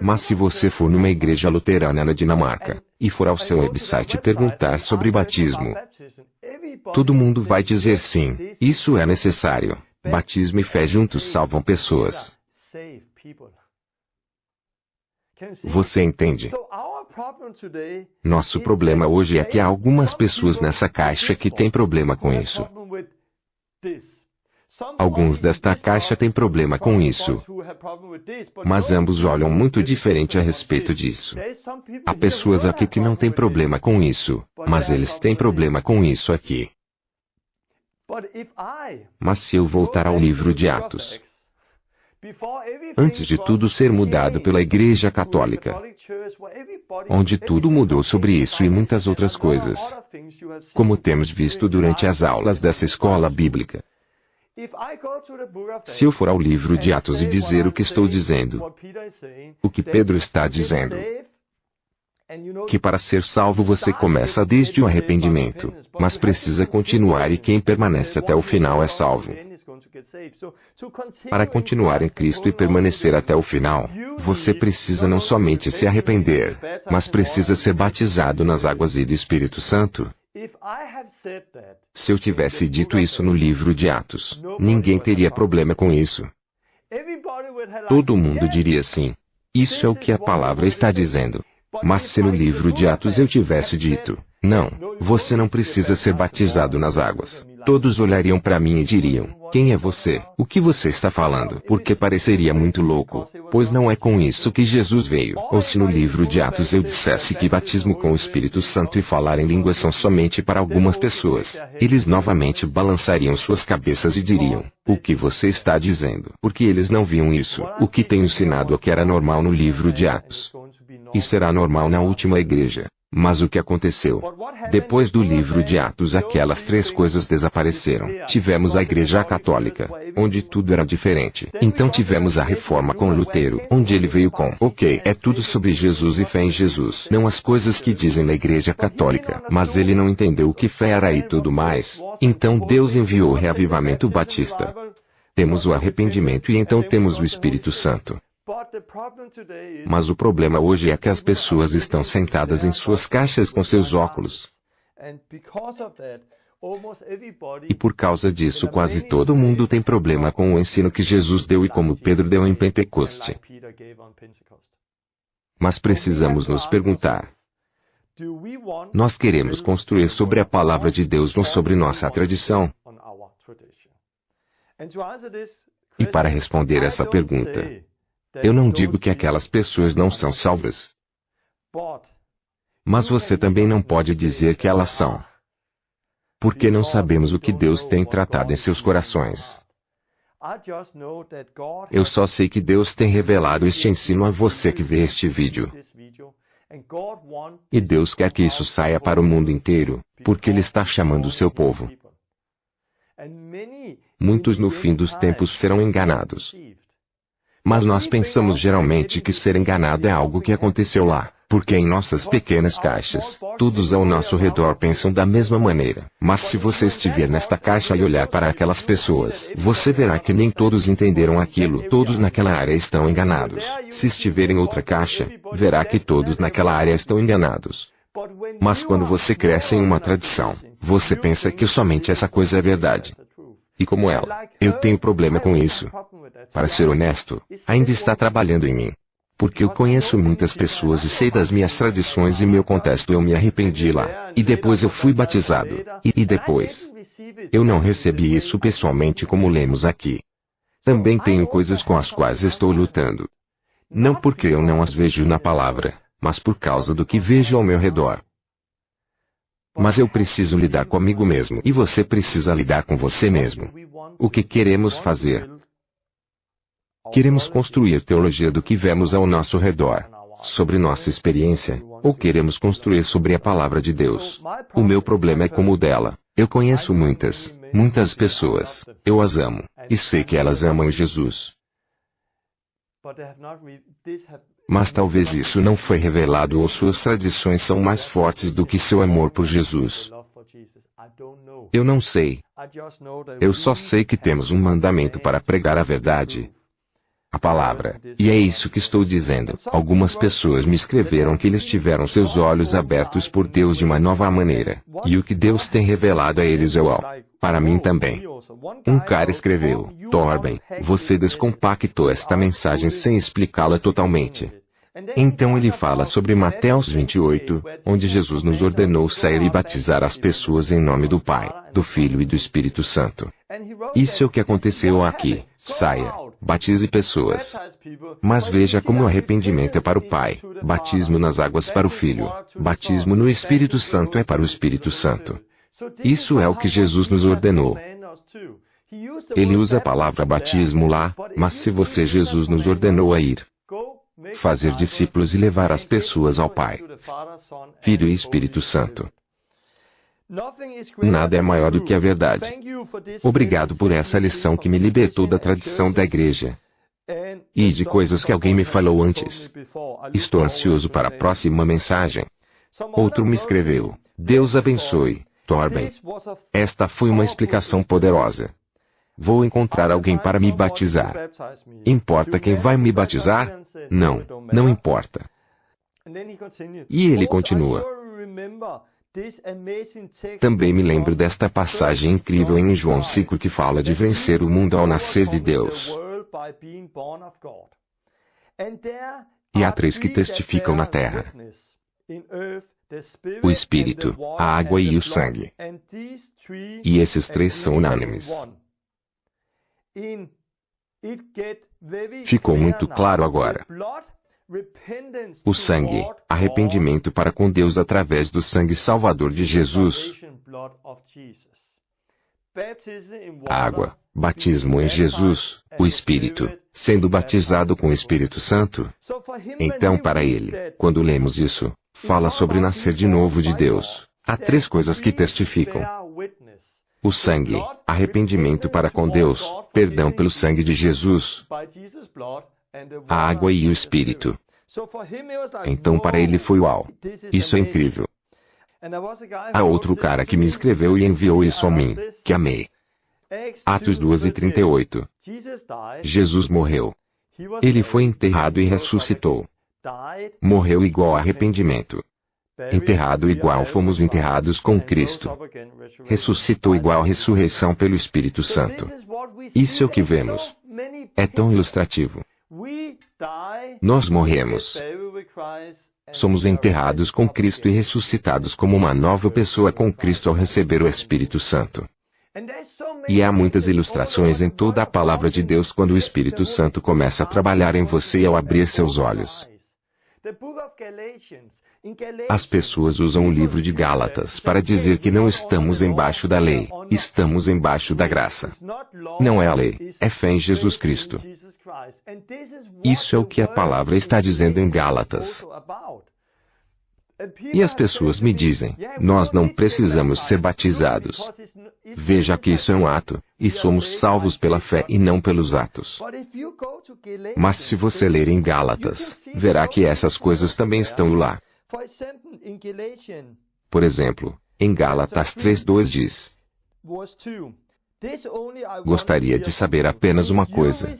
Mas se você for numa igreja luterana na Dinamarca, e for ao seu website perguntar sobre batismo, todo mundo vai dizer sim, isso é necessário. Batismo e fé juntos salvam pessoas. Você entende? Nosso problema hoje é que há algumas pessoas nessa caixa que têm problema com isso. Alguns desta caixa têm problema com isso. Mas ambos olham muito diferente a respeito disso. Há pessoas aqui que não têm problema com isso, mas eles têm problema com isso aqui. Mas se eu voltar ao livro de Atos, Antes de tudo ser mudado pela Igreja Católica, onde tudo mudou sobre isso e muitas outras coisas, como temos visto durante as aulas dessa escola bíblica. Se eu for ao livro de Atos e dizer o que estou dizendo, o que Pedro está dizendo, que para ser salvo você começa desde o arrependimento, mas precisa continuar e quem permanece até o final é salvo. Para continuar em Cristo e permanecer até o final, você precisa não somente se arrepender, mas precisa ser batizado nas águas e do Espírito Santo. Se eu tivesse dito isso no livro de Atos, ninguém teria problema com isso. Todo mundo diria sim. Isso é o que a palavra está dizendo. Mas se no livro de Atos eu tivesse dito, não, você não precisa ser batizado nas águas, todos olhariam para mim e diriam, quem é você? O que você está falando? Porque pareceria muito louco, pois não é com isso que Jesus veio. Ou se no livro de Atos eu dissesse que batismo com o Espírito Santo e falar em línguas são somente para algumas pessoas, eles novamente balançariam suas cabeças e diriam, o que você está dizendo? Porque eles não viam isso. O que tenho ensinado é que era normal no livro de Atos. E será normal na última igreja. Mas o que aconteceu? Depois do livro de Atos aquelas três coisas desapareceram. Tivemos a Igreja Católica, onde tudo era diferente. Então tivemos a Reforma com Lutero, onde ele veio com, ok, é tudo sobre Jesus e fé em Jesus. Não as coisas que dizem na Igreja Católica. Mas ele não entendeu o que fé era e tudo mais. Então Deus enviou o reavivamento batista. Temos o arrependimento e então temos o Espírito Santo. Mas o problema hoje é que as pessoas estão sentadas em suas caixas com seus óculos. E por causa disso quase todo mundo tem problema com o ensino que Jesus deu e como Pedro deu em Pentecoste. Mas precisamos nos perguntar. Nós queremos construir sobre a palavra de Deus ou sobre nossa tradição? E para responder essa pergunta, eu não digo que aquelas pessoas não são salvas. Mas você também não pode dizer que elas são. Porque não sabemos o que Deus tem tratado em seus corações. Eu só sei que Deus tem revelado este ensino a você que vê este vídeo. E Deus quer que isso saia para o mundo inteiro, porque Ele está chamando o seu povo. Muitos no fim dos tempos serão enganados. Mas nós pensamos geralmente que ser enganado é algo que aconteceu lá, porque em nossas pequenas caixas, todos ao nosso redor pensam da mesma maneira. Mas se você estiver nesta caixa e olhar para aquelas pessoas, você verá que nem todos entenderam aquilo. Todos naquela área estão enganados. Se estiver em outra caixa, verá que todos naquela área estão enganados. Mas quando você cresce em uma tradição, você pensa que somente essa coisa é verdade. E como ela, eu tenho problema com isso. Para ser honesto, ainda está trabalhando em mim. Porque eu conheço muitas pessoas e sei das minhas tradições e meu contexto eu me arrependi lá. E depois eu fui batizado. E depois, eu não recebi isso pessoalmente como lemos aqui. Também tenho coisas com as quais estou lutando. Não porque eu não as vejo na palavra, mas por causa do que vejo ao meu redor. Mas eu preciso lidar comigo mesmo. E você precisa lidar com você mesmo. O que queremos fazer? Queremos construir teologia do que vemos ao nosso redor, sobre nossa experiência, ou queremos construir sobre a palavra de Deus? O meu problema é como o dela. Eu conheço muitas pessoas. Eu as amo. E sei que elas amam Jesus. Mas talvez isso não foi revelado ou suas tradições são mais fortes do que seu amor por Jesus. Eu não sei. Eu só sei que temos um mandamento para pregar a verdade. A palavra. E é isso que estou dizendo. Algumas pessoas me escreveram que eles tiveram seus olhos abertos por Deus de uma nova maneira. E o que Deus tem revelado a eles é uau. Para mim também. Um cara escreveu, Torben, você descompactou esta mensagem sem explicá-la totalmente. Então ele fala sobre Mateus 28, onde Jesus nos ordenou sair e batizar as pessoas em nome do Pai, do Filho e do Espírito Santo. Isso é o que aconteceu aqui. Saia, batize pessoas. Mas veja como o arrependimento é para o Pai, batismo nas águas para o Filho, batismo no Espírito Santo é para o Espírito Santo. Isso é o que Jesus nos ordenou. Ele usa a palavra batismo lá, mas se você Jesus nos ordenou a ir, fazer discípulos e levar as pessoas ao Pai, Filho e Espírito Santo. Nada é maior do que a verdade. Obrigado por essa lição que me libertou da tradição da igreja e de coisas que alguém me falou antes. Estou ansioso para a próxima mensagem. Outro me escreveu: Deus abençoe, Torben. Esta foi uma explicação poderosa. Vou encontrar alguém para me batizar. Importa quem vai me batizar? Não, não importa. E ele continua. Também me lembro desta passagem incrível em João 5 que fala de vencer o mundo ao nascer de Deus. E há três que testificam na terra: o Espírito, a água e o sangue. E esses três são unânimes. Ficou muito claro agora. O sangue, arrependimento para com Deus através do sangue salvador de Jesus. A água, batismo em Jesus, o Espírito, sendo batizado com o Espírito Santo. Então para ele, quando lemos isso, fala sobre nascer de novo de Deus. Há três coisas que testificam: o sangue, arrependimento para com Deus, perdão pelo sangue de Jesus, a água e o Espírito. Então para ele foi uau! Isso é incrível. Há outro cara que me escreveu e enviou isso a mim, que amei. Atos 2:38. Jesus morreu. Ele foi enterrado e ressuscitou. Morreu igual arrependimento. Enterrado igual fomos enterrados com Cristo. Ressuscitou igual ressurreição pelo Espírito Santo. Isso é o que vemos. É tão ilustrativo. Nós morremos. Somos enterrados com Cristo e ressuscitados como uma nova pessoa com Cristo ao receber o Espírito Santo. E há muitas ilustrações em toda a palavra de Deus quando o Espírito Santo começa a trabalhar em você e ao abrir seus olhos. As pessoas usam o livro de Gálatas para dizer que não estamos embaixo da lei, estamos embaixo da graça. Não é a lei, é fé em Jesus Cristo. Isso é o que a palavra está dizendo em Gálatas. E as pessoas me dizem: nós não precisamos ser batizados. Veja que isso é um ato, e somos salvos pela fé e não pelos atos. Mas se você ler em Gálatas, verá que essas coisas também estão lá. Por exemplo, em Gálatas 3:2 diz: gostaria de saber apenas uma coisa.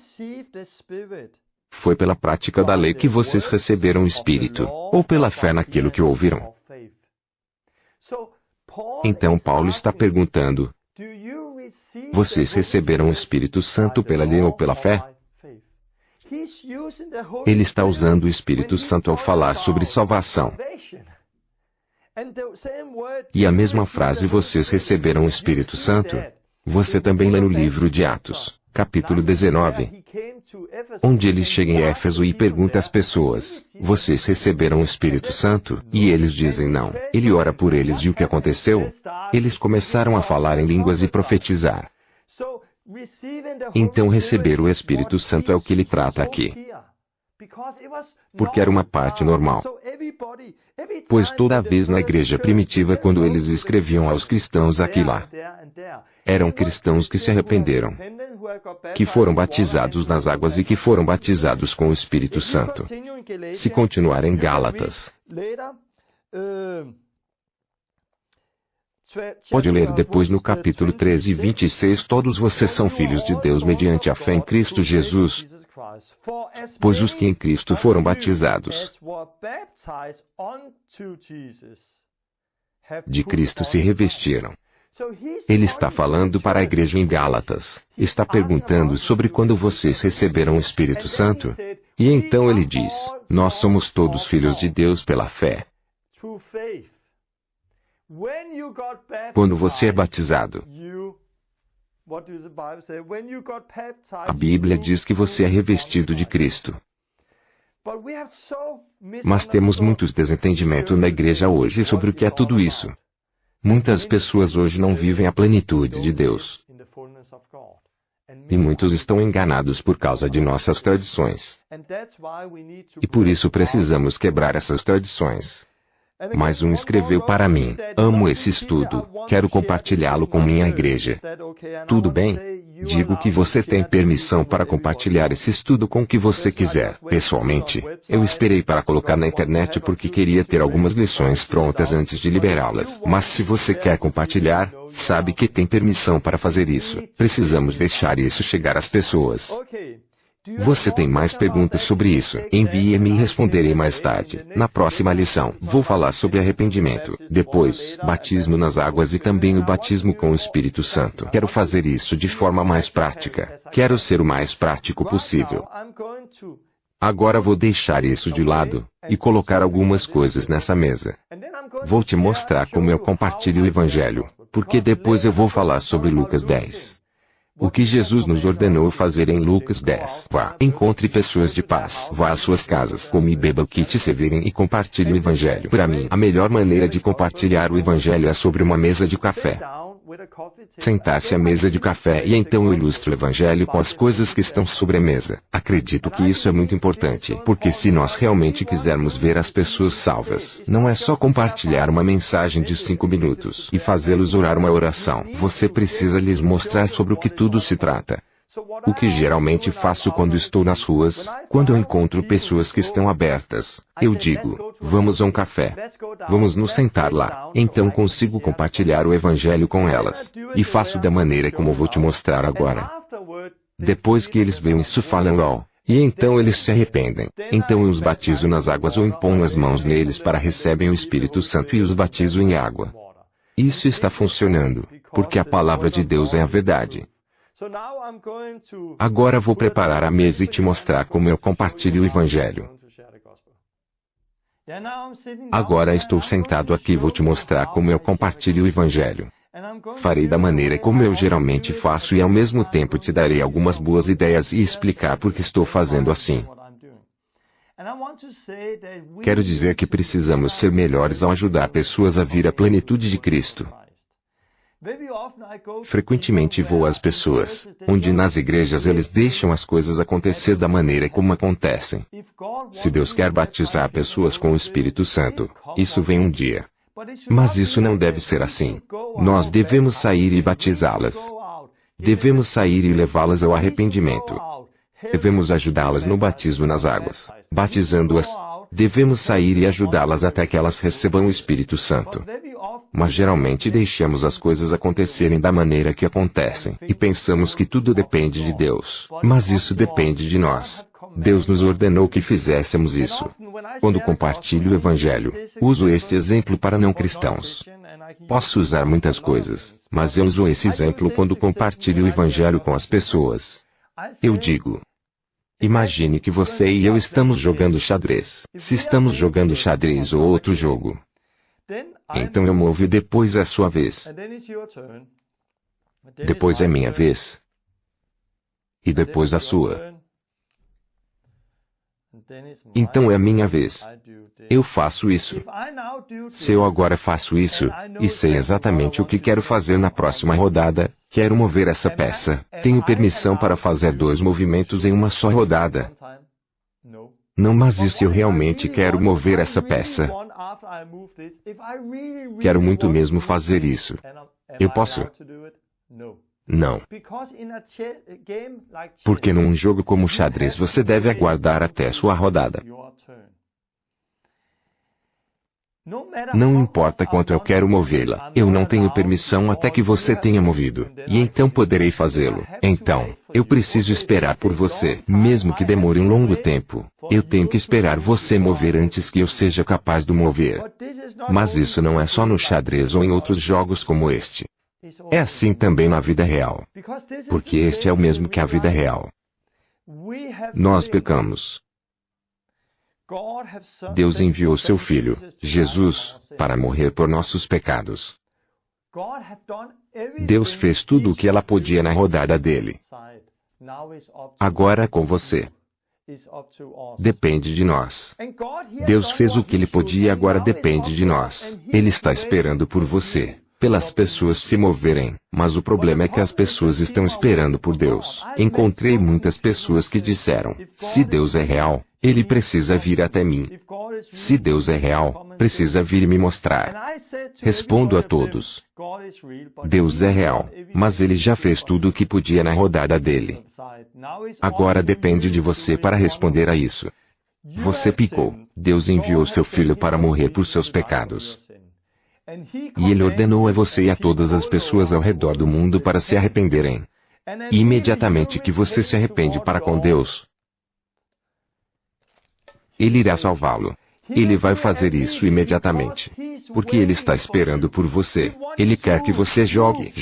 Foi pela prática da lei que vocês receberam o Espírito, ou pela fé naquilo que ouviram? Então Paulo está perguntando: vocês receberam o Espírito Santo pela lei ou pela fé? Ele está usando o Espírito Santo ao falar sobre salvação. E a mesma frase vocês receberam o Espírito Santo, você também lê no livro de Atos, capítulo 19, onde ele chega em Éfeso e pergunta às pessoas: vocês receberam o Espírito Santo? E eles dizem não. Ele ora por eles e o que aconteceu? Eles começaram a falar em línguas e profetizar. Então receber o Espírito Santo é o que ele trata aqui. Porque era uma parte normal. Pois toda vez na igreja primitiva quando eles escreviam aos cristãos aqui e lá, eram cristãos que se arrependeram, que foram batizados nas águas e que foram batizados com o Espírito Santo. Se continuar em Gálatas, pode ler depois no capítulo 13:26, todos vocês são filhos de Deus mediante a fé em Cristo Jesus, pois os que em Cristo foram batizados, de Cristo se revestiram. Ele está falando para a igreja em Gálatas. Está perguntando sobre quando vocês receberam o Espírito Santo. E então ele diz: nós somos todos filhos de Deus pela fé. Quando você é batizado, a Bíblia diz que você é revestido de Cristo. Mas temos muitos desentendimentos na igreja hoje sobre o que é tudo isso. Muitas pessoas hoje não vivem a plenitude de Deus. E muitos estão enganados por causa de nossas tradições. E por isso precisamos quebrar essas tradições. Mais um escreveu para mim: amo esse estudo, quero compartilhá-lo com minha igreja. Tudo bem? Digo que você tem permissão para compartilhar esse estudo com o que você quiser. Pessoalmente, eu esperei para colocar na internet porque queria ter algumas lições prontas antes de liberá-las. Mas se você quer compartilhar, sabe que tem permissão para fazer isso. Precisamos deixar isso chegar às pessoas. Você tem mais perguntas sobre isso? Envie-me e responderei mais tarde. Na próxima lição, vou falar sobre arrependimento. Depois, batismo nas águas e também o batismo com o Espírito Santo. Quero fazer isso de forma mais prática. Quero ser o mais prático possível. Agora vou deixar isso de lado e colocar algumas coisas nessa mesa. Vou te mostrar como eu compartilho o Evangelho, porque depois eu vou falar sobre Lucas 10. O que Jesus nos ordenou fazer em Lucas 10. Vá, encontre pessoas de paz. Vá às suas casas, come e beba o que te servirem e compartilhe o Evangelho. Para mim, a melhor maneira de compartilhar o Evangelho é sobre uma mesa de café. Sentar-se à mesa de café e então eu ilustro o Evangelho com as coisas que estão sobre a mesa. Acredito que isso é muito importante, porque se nós realmente quisermos ver as pessoas salvas, não é só compartilhar uma mensagem de 5 minutos e fazê-los orar uma oração. Você precisa lhes mostrar sobre o que tudo se trata. O que geralmente faço quando estou nas ruas, quando eu encontro pessoas que estão abertas, eu digo: vamos a um café. Vamos nos sentar lá. Então consigo compartilhar o Evangelho com elas. E faço da maneira como vou te mostrar agora. Depois que eles veem isso, falam: oh. E então eles se arrependem. Então eu os batizo nas águas ou imponho as mãos neles para recebem o Espírito Santo e os batizo em água. Isso está funcionando, porque a palavra de Deus é a verdade. Agora vou preparar a mesa e te mostrar como eu compartilho o Evangelho. Agora estou sentado aqui e vou te mostrar como eu compartilho o Evangelho. Farei da maneira como eu geralmente faço e ao mesmo tempo te darei algumas boas ideias e explicar por que estou fazendo assim. Quero dizer que precisamos ser melhores ao ajudar pessoas a vir à plenitude de Cristo. Frequentemente vou às pessoas, onde nas igrejas eles deixam as coisas acontecer da maneira como acontecem. Se Deus quer batizar pessoas com o Espírito Santo, isso vem um dia. Mas isso não deve ser assim. Nós devemos sair e batizá-las. Devemos sair e levá-las ao arrependimento. Devemos ajudá-las no batismo nas águas, batizando-as. Devemos sair e ajudá-las até que elas recebam o Espírito Santo. Mas geralmente deixamos as coisas acontecerem da maneira que acontecem, e pensamos que tudo depende de Deus. Mas isso depende de nós. Deus nos ordenou que fizéssemos isso. Quando compartilho o Evangelho, uso este exemplo para não cristãos. Posso usar muitas coisas, mas eu uso esse exemplo quando compartilho o Evangelho com as pessoas. Eu digo: imagine que você e eu estamos jogando xadrez. Se estamos jogando xadrez ou outro jogo, então eu movo e depois é a sua vez. Depois é minha vez. E depois a sua. Então é a minha vez. Eu faço isso. Se eu agora faço isso, e sei exatamente o que quero fazer na próxima rodada, quero mover essa peça, tenho permissão para fazer 2 movimentos em uma só rodada? Não, mas e se eu realmente quero mover essa peça? Quero muito mesmo fazer isso. Eu posso? Não. Porque num jogo como xadrez você deve aguardar até sua rodada. Não importa quanto eu quero movê-la, eu não tenho permissão até que você tenha movido, e então poderei fazê-lo. Então, eu preciso esperar por você, mesmo que demore um longo tempo. Eu tenho que esperar você mover antes que eu seja capaz de mover. Mas isso não é só no xadrez ou em outros jogos como este. É assim também na vida real. Porque este é o mesmo que a vida real. Nós pecamos. Deus enviou seu Filho, Jesus, para morrer por nossos pecados. Deus fez tudo o que ela podia na rodada dele. Agora é com você. Depende de nós. Deus fez o que ele podia e agora depende de nós. Ele está esperando por você. pelas pessoas se moverem, mas o problema é que as pessoas estão esperando por Deus. Encontrei muitas pessoas que disseram, se Deus é real, Ele precisa vir até mim. Se Deus é real, precisa vir e me mostrar. Respondo a todos. Deus é real, mas Ele já fez tudo o que podia na rodada dele. Agora depende de você para responder a isso. Você pecou, Deus enviou seu Filho para morrer por seus pecados. E Ele ordenou a você e a todas as pessoas ao redor do mundo para se arrependerem. E imediatamente que você se arrepende para com Deus, Ele irá salvá-lo. Ele vai fazer isso imediatamente. Porque Ele está esperando por você. Ele quer que você jogue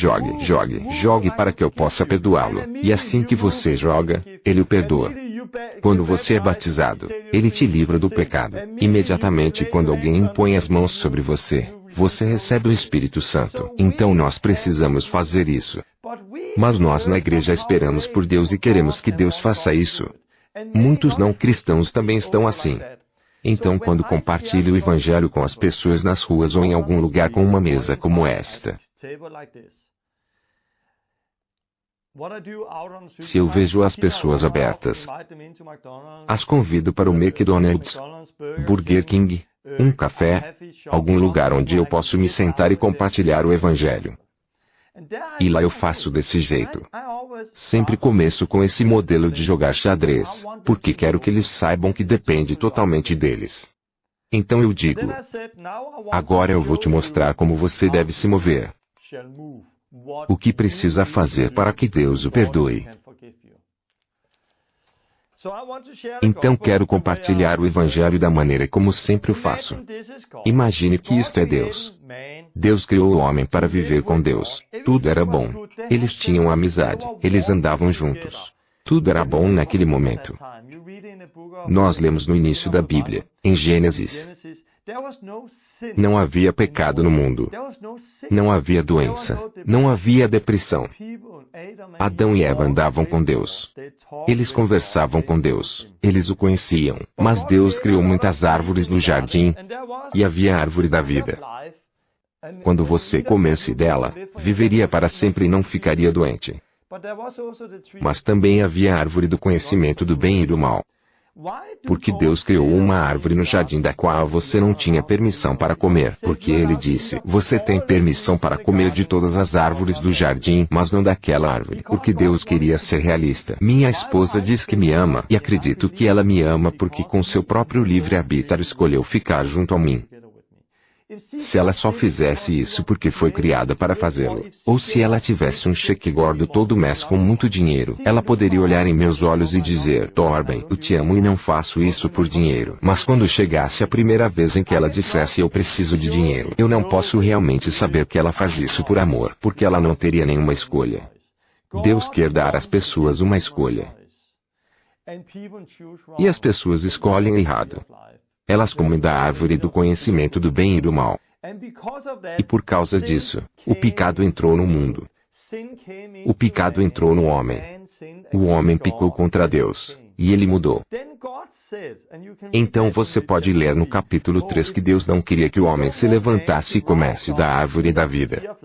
para que eu possa perdoá-lo. E assim que você joga, Ele o perdoa. Quando você é batizado, Ele te livra do pecado. Imediatamente quando alguém impõe as mãos sobre você, você recebe o Espírito Santo. Então nós precisamos fazer isso. Mas nós na igreja esperamos por Deus e queremos que Deus faça isso. Muitos não cristãos também estão assim. Então quando compartilho o Evangelho com as pessoas nas ruas ou em algum lugar com uma mesa como esta, se eu vejo as pessoas abertas, as convido para o McDonald's, Burger King, um café, algum lugar onde eu posso me sentar e compartilhar o Evangelho. E lá eu faço desse jeito. Sempre começo com esse modelo de jogar xadrez, porque quero que eles saibam que depende totalmente deles. Então eu digo, agora eu vou te mostrar como você deve se mover. O que precisa fazer para que Deus o perdoe. Então quero compartilhar o Evangelho da maneira como sempre o faço. Imagine que isto é Deus. Deus criou o homem para viver com Deus. Tudo era bom. Eles tinham amizade. Eles andavam juntos. Tudo era bom naquele momento. Nós lemos no início da Bíblia, em Gênesis. Não havia pecado no mundo. Não havia doença. Não havia depressão. Adão e Eva andavam com Deus. Eles conversavam com Deus. Eles o conheciam. Mas Deus criou muitas árvores no jardim. E havia a árvore da vida. Quando você comesse dela, viveria para sempre e não ficaria doente. Mas também havia a árvore do conhecimento do bem e do mal. Porque Deus criou uma árvore no jardim da qual você não tinha permissão para comer. Porque Ele disse, você tem permissão para comer de todas as árvores do jardim, mas não daquela árvore. Porque Deus queria ser realista. Minha esposa diz que me ama, e acredito que ela me ama porque com seu próprio livre-arbítrio escolheu ficar junto a mim. Se ela só fizesse isso porque foi criada para fazê-lo, ou se ela tivesse um cheque gordo todo mês com muito dinheiro, ela poderia olhar em meus olhos e dizer, Torben, eu te amo e não faço isso por dinheiro. Mas quando chegasse a primeira vez em que ela dissesse eu preciso de dinheiro, eu não posso realmente saber que ela faz isso por amor, porque ela não teria nenhuma escolha. Deus quer dar às pessoas uma escolha. E as pessoas escolhem errado. Elas comem da árvore do conhecimento do bem e do mal. E por causa disso, o pecado entrou no mundo. O pecado entrou no homem. O homem pecou contra Deus. E ele mudou. Então você pode ler no capítulo 3 que Deus não queria que o homem se levantasse e comesse da árvore da vida.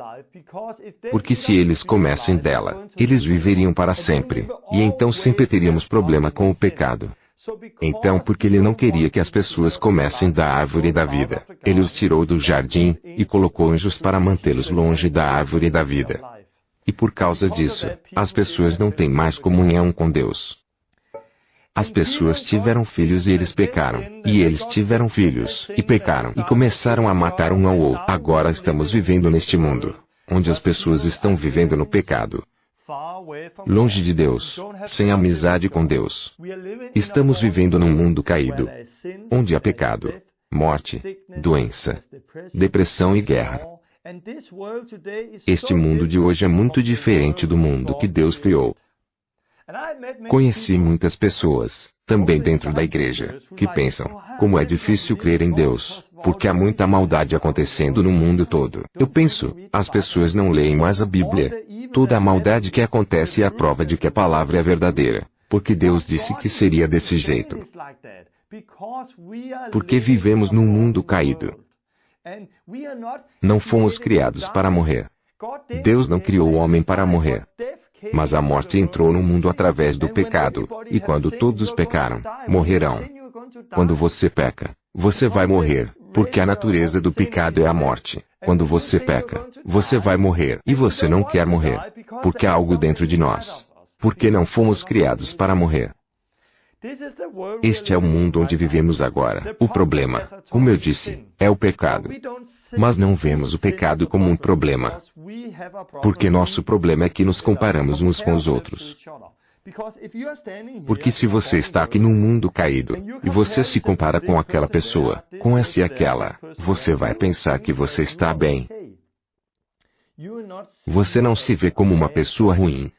Porque se eles comessem dela, eles viveriam para sempre. E então sempre teríamos problema com o pecado. Então, porque ele não queria que as pessoas comessem da árvore da vida, ele os tirou do jardim, e colocou anjos para mantê-los longe da árvore da vida. E por causa disso, as pessoas não têm mais comunhão com Deus. As pessoas tiveram filhos e eles pecaram. E eles tiveram filhos, e pecaram, e começaram a matar um ao outro. Agora estamos vivendo neste mundo, onde as pessoas estão vivendo no pecado. Longe de Deus, sem amizade com Deus. Estamos vivendo num mundo caído, onde há pecado, morte, doença, depressão e guerra. Este mundo de hoje é muito diferente do mundo que Deus criou. Conheci muitas pessoas, também dentro da igreja, que pensam, como é difícil crer em Deus, porque há muita maldade acontecendo no mundo todo. Eu penso, as pessoas não leem mais a Bíblia. Toda a maldade que acontece é a prova de que a palavra é verdadeira, porque Deus disse que seria desse jeito. Porque vivemos num mundo caído. Não fomos criados para morrer. Deus não criou o homem para morrer. Mas a morte entrou no mundo através do pecado, e quando todos pecaram, morrerão. Quando você peca, você vai morrer, porque a natureza do pecado é a morte. Quando você peca, você vai morrer, e você não quer morrer, porque há algo dentro de nós. Porque não fomos criados para morrer. Este é o mundo onde vivemos agora. O problema, como eu disse, é o pecado. Mas não vemos o pecado como um problema. Porque nosso problema é que nos comparamos uns com os outros. Porque se você está aqui num mundo caído, e você se compara com aquela pessoa, com essa e aquela, você vai pensar que você está bem. Você não se vê como uma pessoa ruim.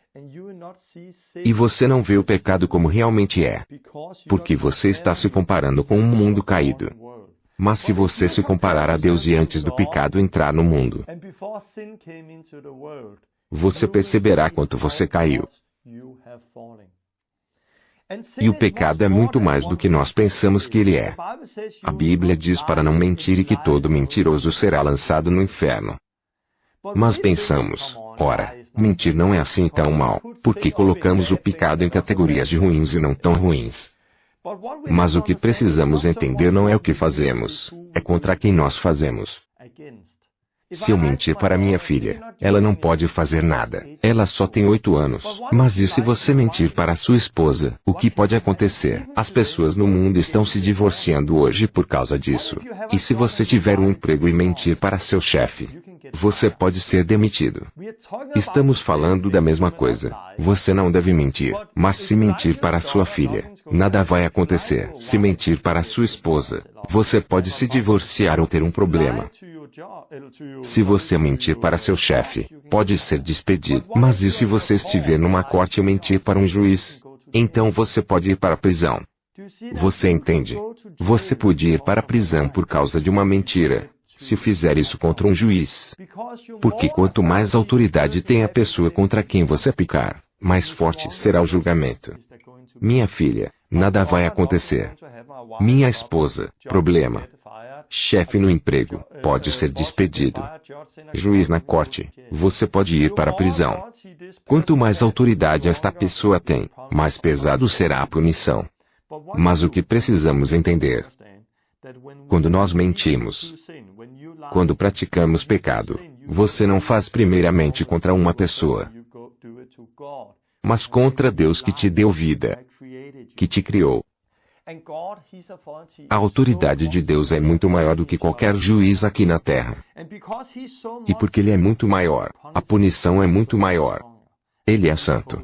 E você não vê o pecado como realmente é. Porque você está se comparando com um mundo caído. Mas se você se comparar a Deus e antes do pecado entrar no mundo, você perceberá quanto você caiu. E o pecado é muito mais do que nós pensamos que ele é. A Bíblia diz para não mentir e que todo mentiroso será lançado no inferno. Mas pensamos, ora, mentir não é assim tão mal, porque colocamos o pecado em categorias de ruins e não tão ruins. Mas o que precisamos entender não é o que fazemos, é contra quem nós fazemos. Se eu mentir para minha filha, ela não pode fazer nada. Ela só tem 8 anos. Mas e se você mentir para sua esposa, o que pode acontecer? As pessoas no mundo estão se divorciando hoje por causa disso. E se você tiver um emprego e mentir para seu chefe, você pode ser demitido. Estamos falando da mesma coisa. Você não deve mentir, mas se mentir para sua filha, nada vai acontecer. Se mentir para sua esposa, você pode se divorciar ou ter um problema. Se você mentir para seu chefe, pode ser despedido. Mas e se você estiver numa corte e mentir para um juiz? Então você pode ir para a prisão. Você entende? Você pode ir para a prisão por causa de uma mentira, se fizer isso contra um juiz. Porque quanto mais autoridade tem a pessoa contra quem você pecar, mais forte será o julgamento. Minha filha, nada vai acontecer. Minha esposa, problema. Chefe no emprego, pode ser despedido. Juiz na corte, você pode ir para a prisão. Quanto mais autoridade esta pessoa tem, mais pesado será a punição. Mas o que precisamos entender? Quando nós mentimos, quando praticamos pecado, você não faz primeiramente contra uma pessoa, mas contra Deus que te deu vida, que te criou. A autoridade de Deus é muito maior do que qualquer juiz aqui na terra. E porque Ele é muito maior, a punição é muito maior. Ele é santo.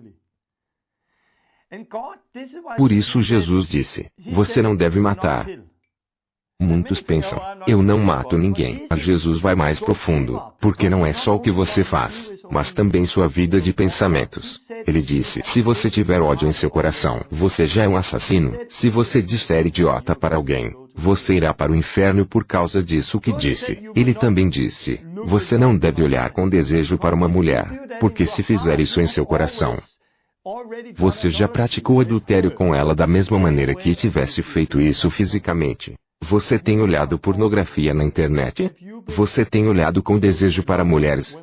Por isso Jesus disse, você não deve matar. Muitos pensam, eu não mato ninguém. Mas Jesus vai mais profundo, porque não é só o que você faz, mas também sua vida de pensamentos. Ele disse, se você tiver ódio em seu coração, você já é um assassino. Se você disser idiota para alguém, você irá para o inferno por causa disso que disse. Ele também disse, você não deve olhar com desejo para uma mulher, porque se fizer isso em seu coração, você já praticou adultério com ela da mesma maneira que tivesse feito isso fisicamente. Você tem olhado pornografia na internet? Você tem olhado com desejo para mulheres?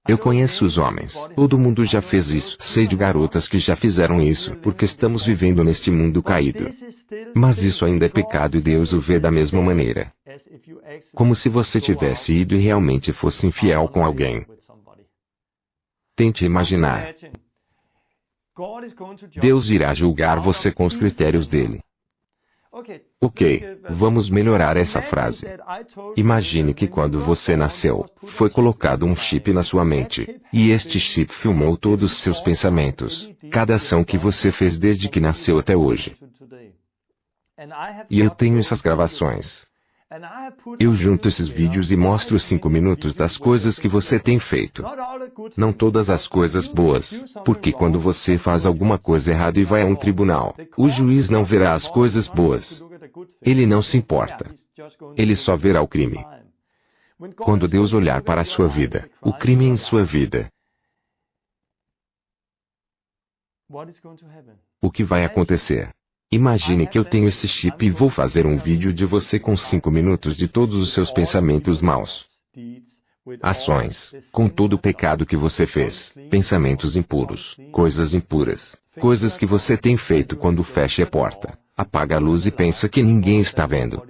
Eu conheço os homens. Todo mundo já fez isso. Sei de garotas que já fizeram isso, porque estamos vivendo neste mundo caído. Mas isso ainda é pecado e Deus o vê da mesma maneira. Como se você tivesse ido e realmente fosse infiel com alguém. Tente imaginar. Deus irá julgar você com os critérios dele. Ok, vamos melhorar essa frase. Imagine que quando você nasceu, foi colocado um chip na sua mente, e este chip filmou todos os seus pensamentos, cada ação que você fez desde que nasceu até hoje. E eu tenho essas gravações. Eu junto esses vídeos e mostro 5 minutos das coisas que você tem feito. Não todas as coisas boas, porque quando você faz alguma coisa errada e vai a um tribunal, o juiz não verá as coisas boas. Ele não se importa. Ele só verá o crime. Quando Deus olhar para a sua vida, o crime em sua vida, o que vai acontecer? Imagine que eu tenho esse chip e vou fazer um vídeo de você com 5 minutos de todos os seus pensamentos maus. Ações, com todo o pecado que você fez, pensamentos impuros, coisas impuras, coisas que você tem feito quando fecha a porta, apaga a luz e pensa que ninguém está vendo.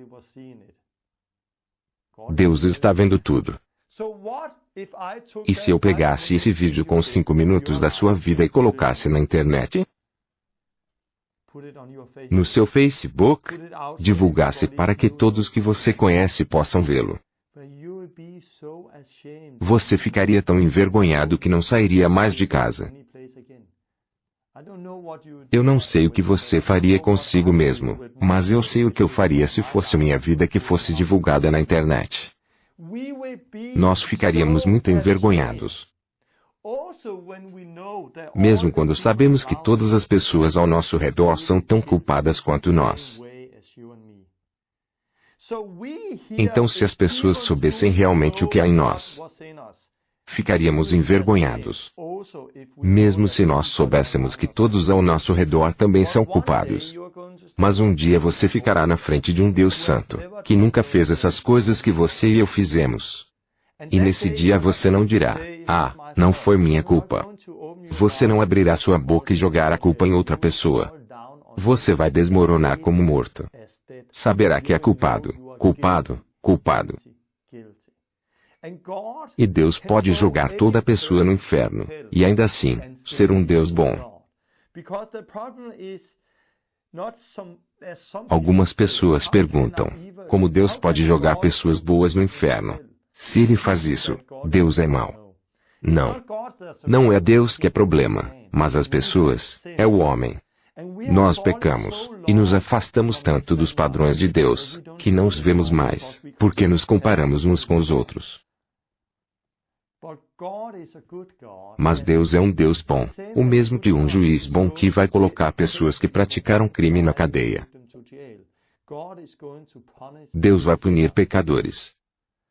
Deus está vendo tudo. E se eu pegasse esse vídeo com 5 minutos da sua vida e colocasse na internet? No seu Facebook? Divulgasse para que todos que você conhece possam vê-lo. Você ficaria tão envergonhado que não sairia mais de casa. Eu não sei o que você faria consigo mesmo, mas eu sei o que eu faria se fosse minha vida que fosse divulgada na internet. Nós ficaríamos muito envergonhados. Mesmo quando sabemos que todas as pessoas ao nosso redor são tão culpadas quanto nós. Então, se as pessoas soubessem realmente o que há em nós, ficaríamos envergonhados. Mesmo se nós soubéssemos que todos ao nosso redor também são culpados. Mas um dia você ficará na frente de um Deus Santo, que nunca fez essas coisas que você e eu fizemos. E nesse dia você não dirá, ah, não foi minha culpa. Você não abrirá sua boca e jogará a culpa em outra pessoa. Você vai desmoronar como morto. Saberá que é culpado, culpado, culpado. E Deus pode jogar toda a pessoa no inferno, e ainda assim, ser um Deus bom. Algumas pessoas perguntam, como Deus pode jogar pessoas boas no inferno? Se Ele faz isso, Deus é mau. Não. Não é Deus que é problema, mas as pessoas, é o homem. Nós pecamos, e nos afastamos tanto dos padrões de Deus, que não os vemos mais, porque nos comparamos uns com os outros. Mas Deus é um Deus bom, o mesmo que um juiz bom que vai colocar pessoas que praticaram crime na cadeia. Deus vai punir pecadores.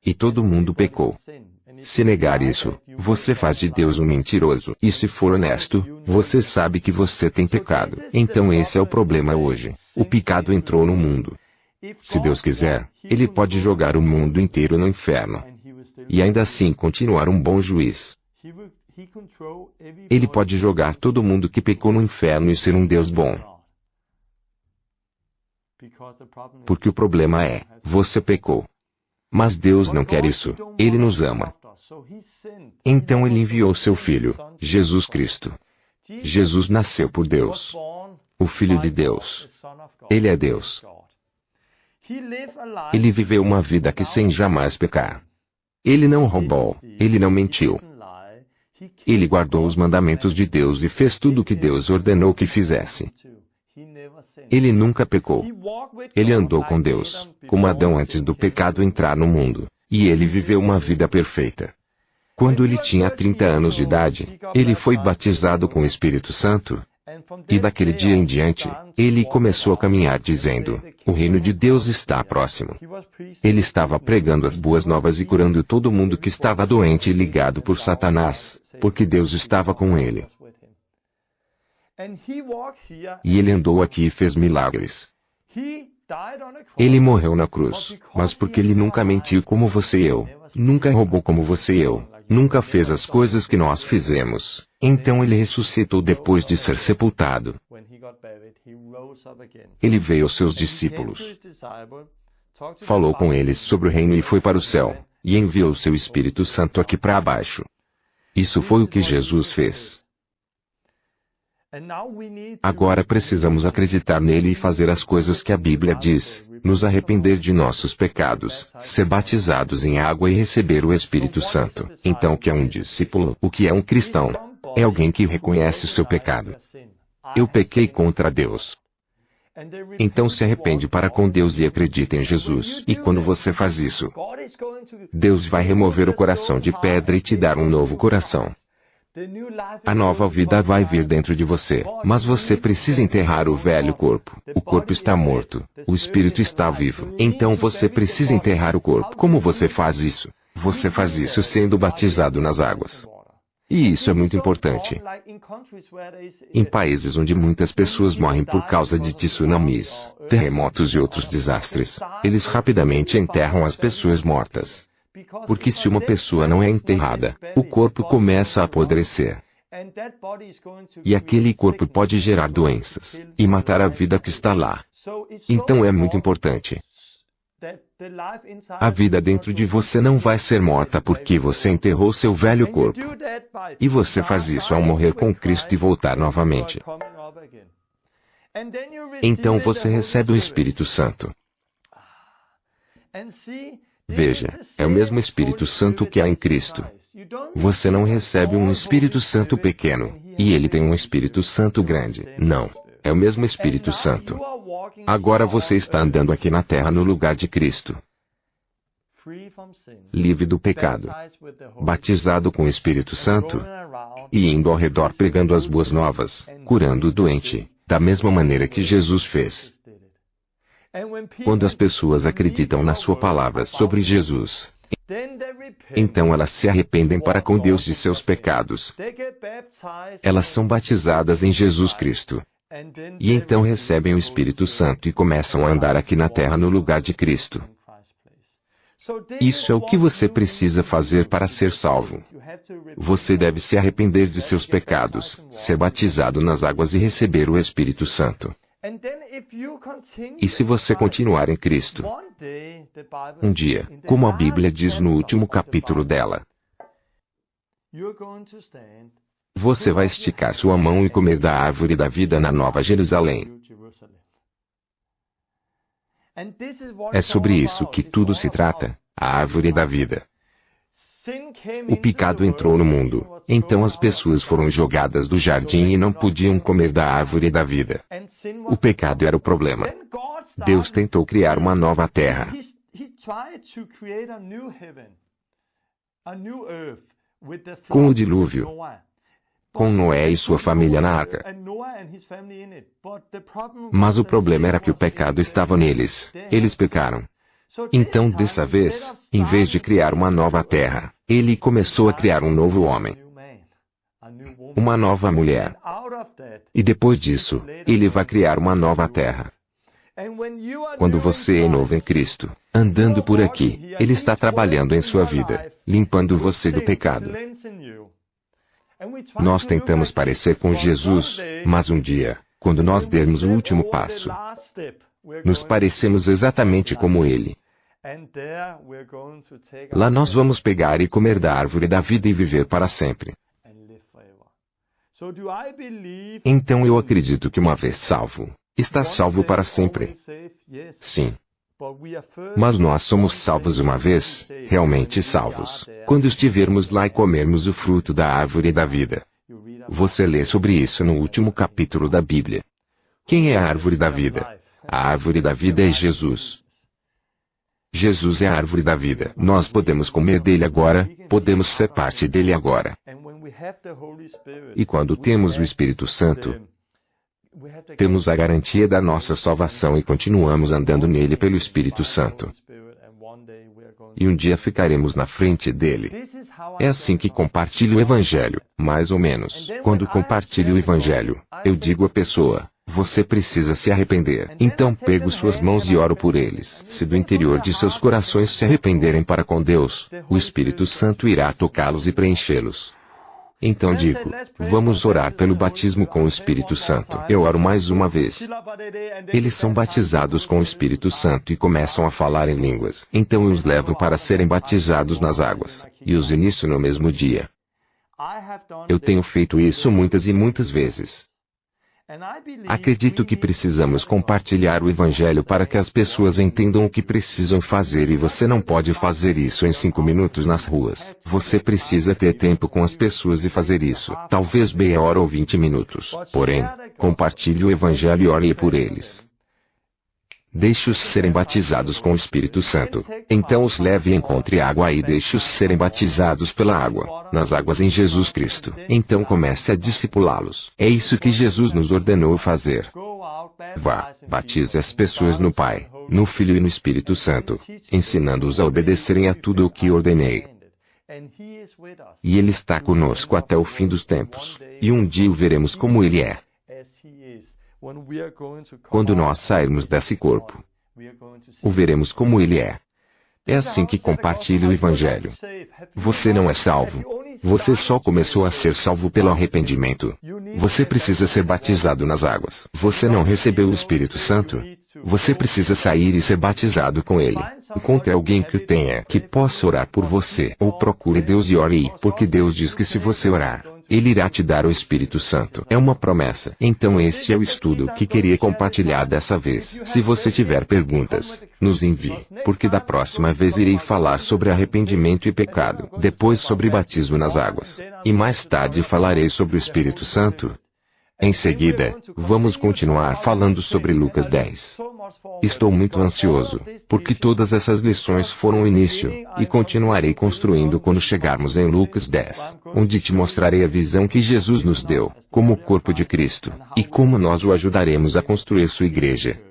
E todo mundo pecou. Se negar isso, você faz de Deus um mentiroso. E se for honesto, você sabe que você tem pecado. Então esse é o problema hoje. O pecado entrou no mundo. Se Deus quiser, Ele pode jogar o mundo inteiro no inferno. E ainda assim continuar um bom juiz. Ele pode jogar todo mundo que pecou no inferno e ser um Deus bom. Porque o problema é, você pecou. Mas Deus não quer isso, Ele nos ama. Então Ele enviou seu Filho, Jesus Cristo. Jesus nasceu por Deus. O Filho de Deus. Ele é Deus. Ele viveu uma vida que sem jamais pecar. Ele não roubou, Ele não mentiu. Ele guardou os mandamentos de Deus e fez tudo o que Deus ordenou que fizesse. Ele nunca pecou. Ele andou com Deus, como Adão antes do pecado entrar no mundo, e ele viveu uma vida perfeita. Quando ele tinha 30 anos de idade, ele foi batizado com o Espírito Santo, e daquele dia em diante, ele começou a caminhar dizendo, o reino de Deus está próximo. Ele estava pregando as boas novas e curando todo mundo que estava doente e ligado por Satanás, porque Deus estava com ele. E ele andou aqui e fez milagres. Ele morreu na cruz, mas porque ele nunca mentiu como você e eu, nunca roubou como você e eu, nunca fez as coisas que nós fizemos. Então ele ressuscitou depois de ser sepultado. Ele veio aos seus discípulos, falou com eles sobre o reino e foi para o céu, e enviou seu Espírito Santo aqui para baixo. Isso foi o que Jesus fez. Agora precisamos acreditar nele e fazer as coisas que a Bíblia diz, nos arrepender de nossos pecados, ser batizados em água e receber o Espírito Santo. Então o que é um discípulo? O que é um cristão? É alguém que reconhece o seu pecado. Eu pequei contra Deus. Então se arrepende para com Deus e acredita em Jesus. E quando você faz isso, Deus vai remover o coração de pedra e te dar um novo coração. A nova vida vai vir dentro de você, mas você precisa enterrar o velho corpo. O corpo está morto, o espírito está vivo. Então você precisa enterrar o corpo. Como você faz isso? Você faz isso sendo batizado nas águas. E isso é muito importante. Em países onde muitas pessoas morrem por causa de tsunamis, terremotos e outros desastres, eles rapidamente enterram as pessoas mortas. Porque se uma pessoa não é enterrada, o corpo começa a apodrecer. E aquele corpo pode gerar doenças e matar a vida que está lá. Então é muito importante. A vida dentro de você não vai ser morta porque você enterrou seu velho corpo. E você faz isso ao morrer com Cristo e voltar novamente. Então você recebe o Espírito Santo. Veja, é o mesmo Espírito Santo que há em Cristo. Você não recebe um Espírito Santo pequeno, e ele tem um Espírito Santo grande. Não, é o mesmo Espírito Santo. Agora você está andando aqui na terra no lugar de Cristo. Livre do pecado, batizado com o Espírito Santo, e indo ao redor pregando as boas novas, curando o doente, da mesma maneira que Jesus fez. Quando as pessoas acreditam na sua palavra sobre Jesus, então elas se arrependem para com Deus de seus pecados. Elas são batizadas em Jesus Cristo. E então recebem o Espírito Santo e começam a andar aqui na terra no lugar de Cristo. Isso é o que você precisa fazer para ser salvo. Você deve se arrepender de seus pecados, ser batizado nas águas e receber o Espírito Santo. E se você continuar em Cristo, um dia, como a Bíblia diz no último capítulo dela, você vai esticar sua mão e comer da árvore da vida na Nova Jerusalém. É sobre isso que tudo se trata, a árvore da vida. O pecado entrou no mundo, então as pessoas foram jogadas do jardim e não podiam comer da árvore da vida. O pecado era o problema. Deus tentou criar uma nova terra. Com o dilúvio, com Noé e sua família na arca. Mas o problema era que o pecado estava neles. Eles pecaram. Então, dessa vez, em vez de criar uma nova terra, ele começou a criar um novo homem. Uma nova mulher. E depois disso, ele vai criar uma nova terra. Quando você é novo em Cristo, andando por aqui, ele está trabalhando em sua vida, limpando você do pecado. Nós tentamos parecer com Jesus, mas um dia, quando nós dermos o último passo, nos parecemos exatamente como ele. Lá nós vamos pegar e comer da árvore da vida e viver para sempre. Então eu acredito que uma vez salvo, está salvo para sempre. Sim. Mas nós somos salvos uma vez, realmente salvos, quando estivermos lá e comermos o fruto da árvore da vida. Você lê sobre isso no último capítulo da Bíblia. Quem é a árvore da vida? A árvore da vida é Jesus. Jesus é a árvore da vida. Nós podemos comer dele agora, podemos ser parte dele agora. E quando temos o Espírito Santo, temos a garantia da nossa salvação e continuamos andando nele pelo Espírito Santo. E um dia ficaremos na frente dele. É assim que compartilho o Evangelho, mais ou menos. Quando compartilho o Evangelho, eu digo à pessoa, você precisa se arrepender. Então pego suas mãos e oro por eles. Se do interior de seus corações se arrependerem para com Deus, o Espírito Santo irá tocá-los e preenchê-los. Então digo, vamos orar pelo batismo com o Espírito Santo. Eu oro mais uma vez. Eles são batizados com o Espírito Santo e começam a falar em línguas. Então eu os levo para serem batizados nas águas. E os inicio no mesmo dia. Eu tenho feito isso muitas e muitas vezes. Acredito que precisamos compartilhar o Evangelho para que as pessoas entendam o que precisam fazer e você não pode fazer isso em 5 minutos nas ruas. Você precisa ter tempo com as pessoas e fazer isso. Talvez meia hora ou 20 minutos. Porém, compartilhe o Evangelho e ore por eles. Deixe-os serem batizados com o Espírito Santo. Então os leve e encontre água e deixe-os serem batizados pela água, nas águas em Jesus Cristo. Então comece a discipulá-los. É isso que Jesus nos ordenou fazer. Vá, batize as pessoas no Pai, no Filho e no Espírito Santo, ensinando-os a obedecerem a tudo o que ordenei. E Ele está conosco até o fim dos tempos. E um dia o veremos como Ele é. Quando nós sairmos desse corpo, o veremos como Ele é. É assim que compartilha o Evangelho. Você não é salvo. Você só começou a ser salvo pelo arrependimento. Você precisa ser batizado nas águas. Você não recebeu o Espírito Santo. Você precisa sair e ser batizado com Ele. Encontre alguém que o tenha, que possa orar por você. Ou procure Deus e ore, porque Deus diz que se você orar, Ele irá te dar o Espírito Santo. É uma promessa. Então este é o estudo que queria compartilhar dessa vez. Se você tiver perguntas, nos envie, porque da próxima vez irei falar sobre arrependimento e pecado, depois sobre batismo nas águas, e mais tarde falarei sobre o Espírito Santo. Em seguida, vamos continuar falando sobre Lucas 10. Estou muito ansioso, porque todas essas lições foram o início, e continuarei construindo quando chegarmos em Lucas 10, onde te mostrarei a visão que Jesus nos deu, como o corpo de Cristo, e como nós o ajudaremos a construir sua igreja.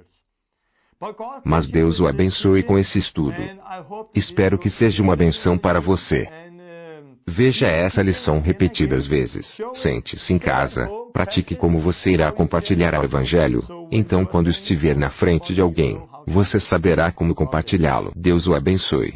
Mas Deus o abençoe com esse estudo. Espero que seja uma benção para você. Veja essa lição repetidas vezes. Sente-se em casa, pratique como você irá compartilhar o Evangelho, então quando estiver na frente de alguém, você saberá como compartilhá-lo. Deus o abençoe.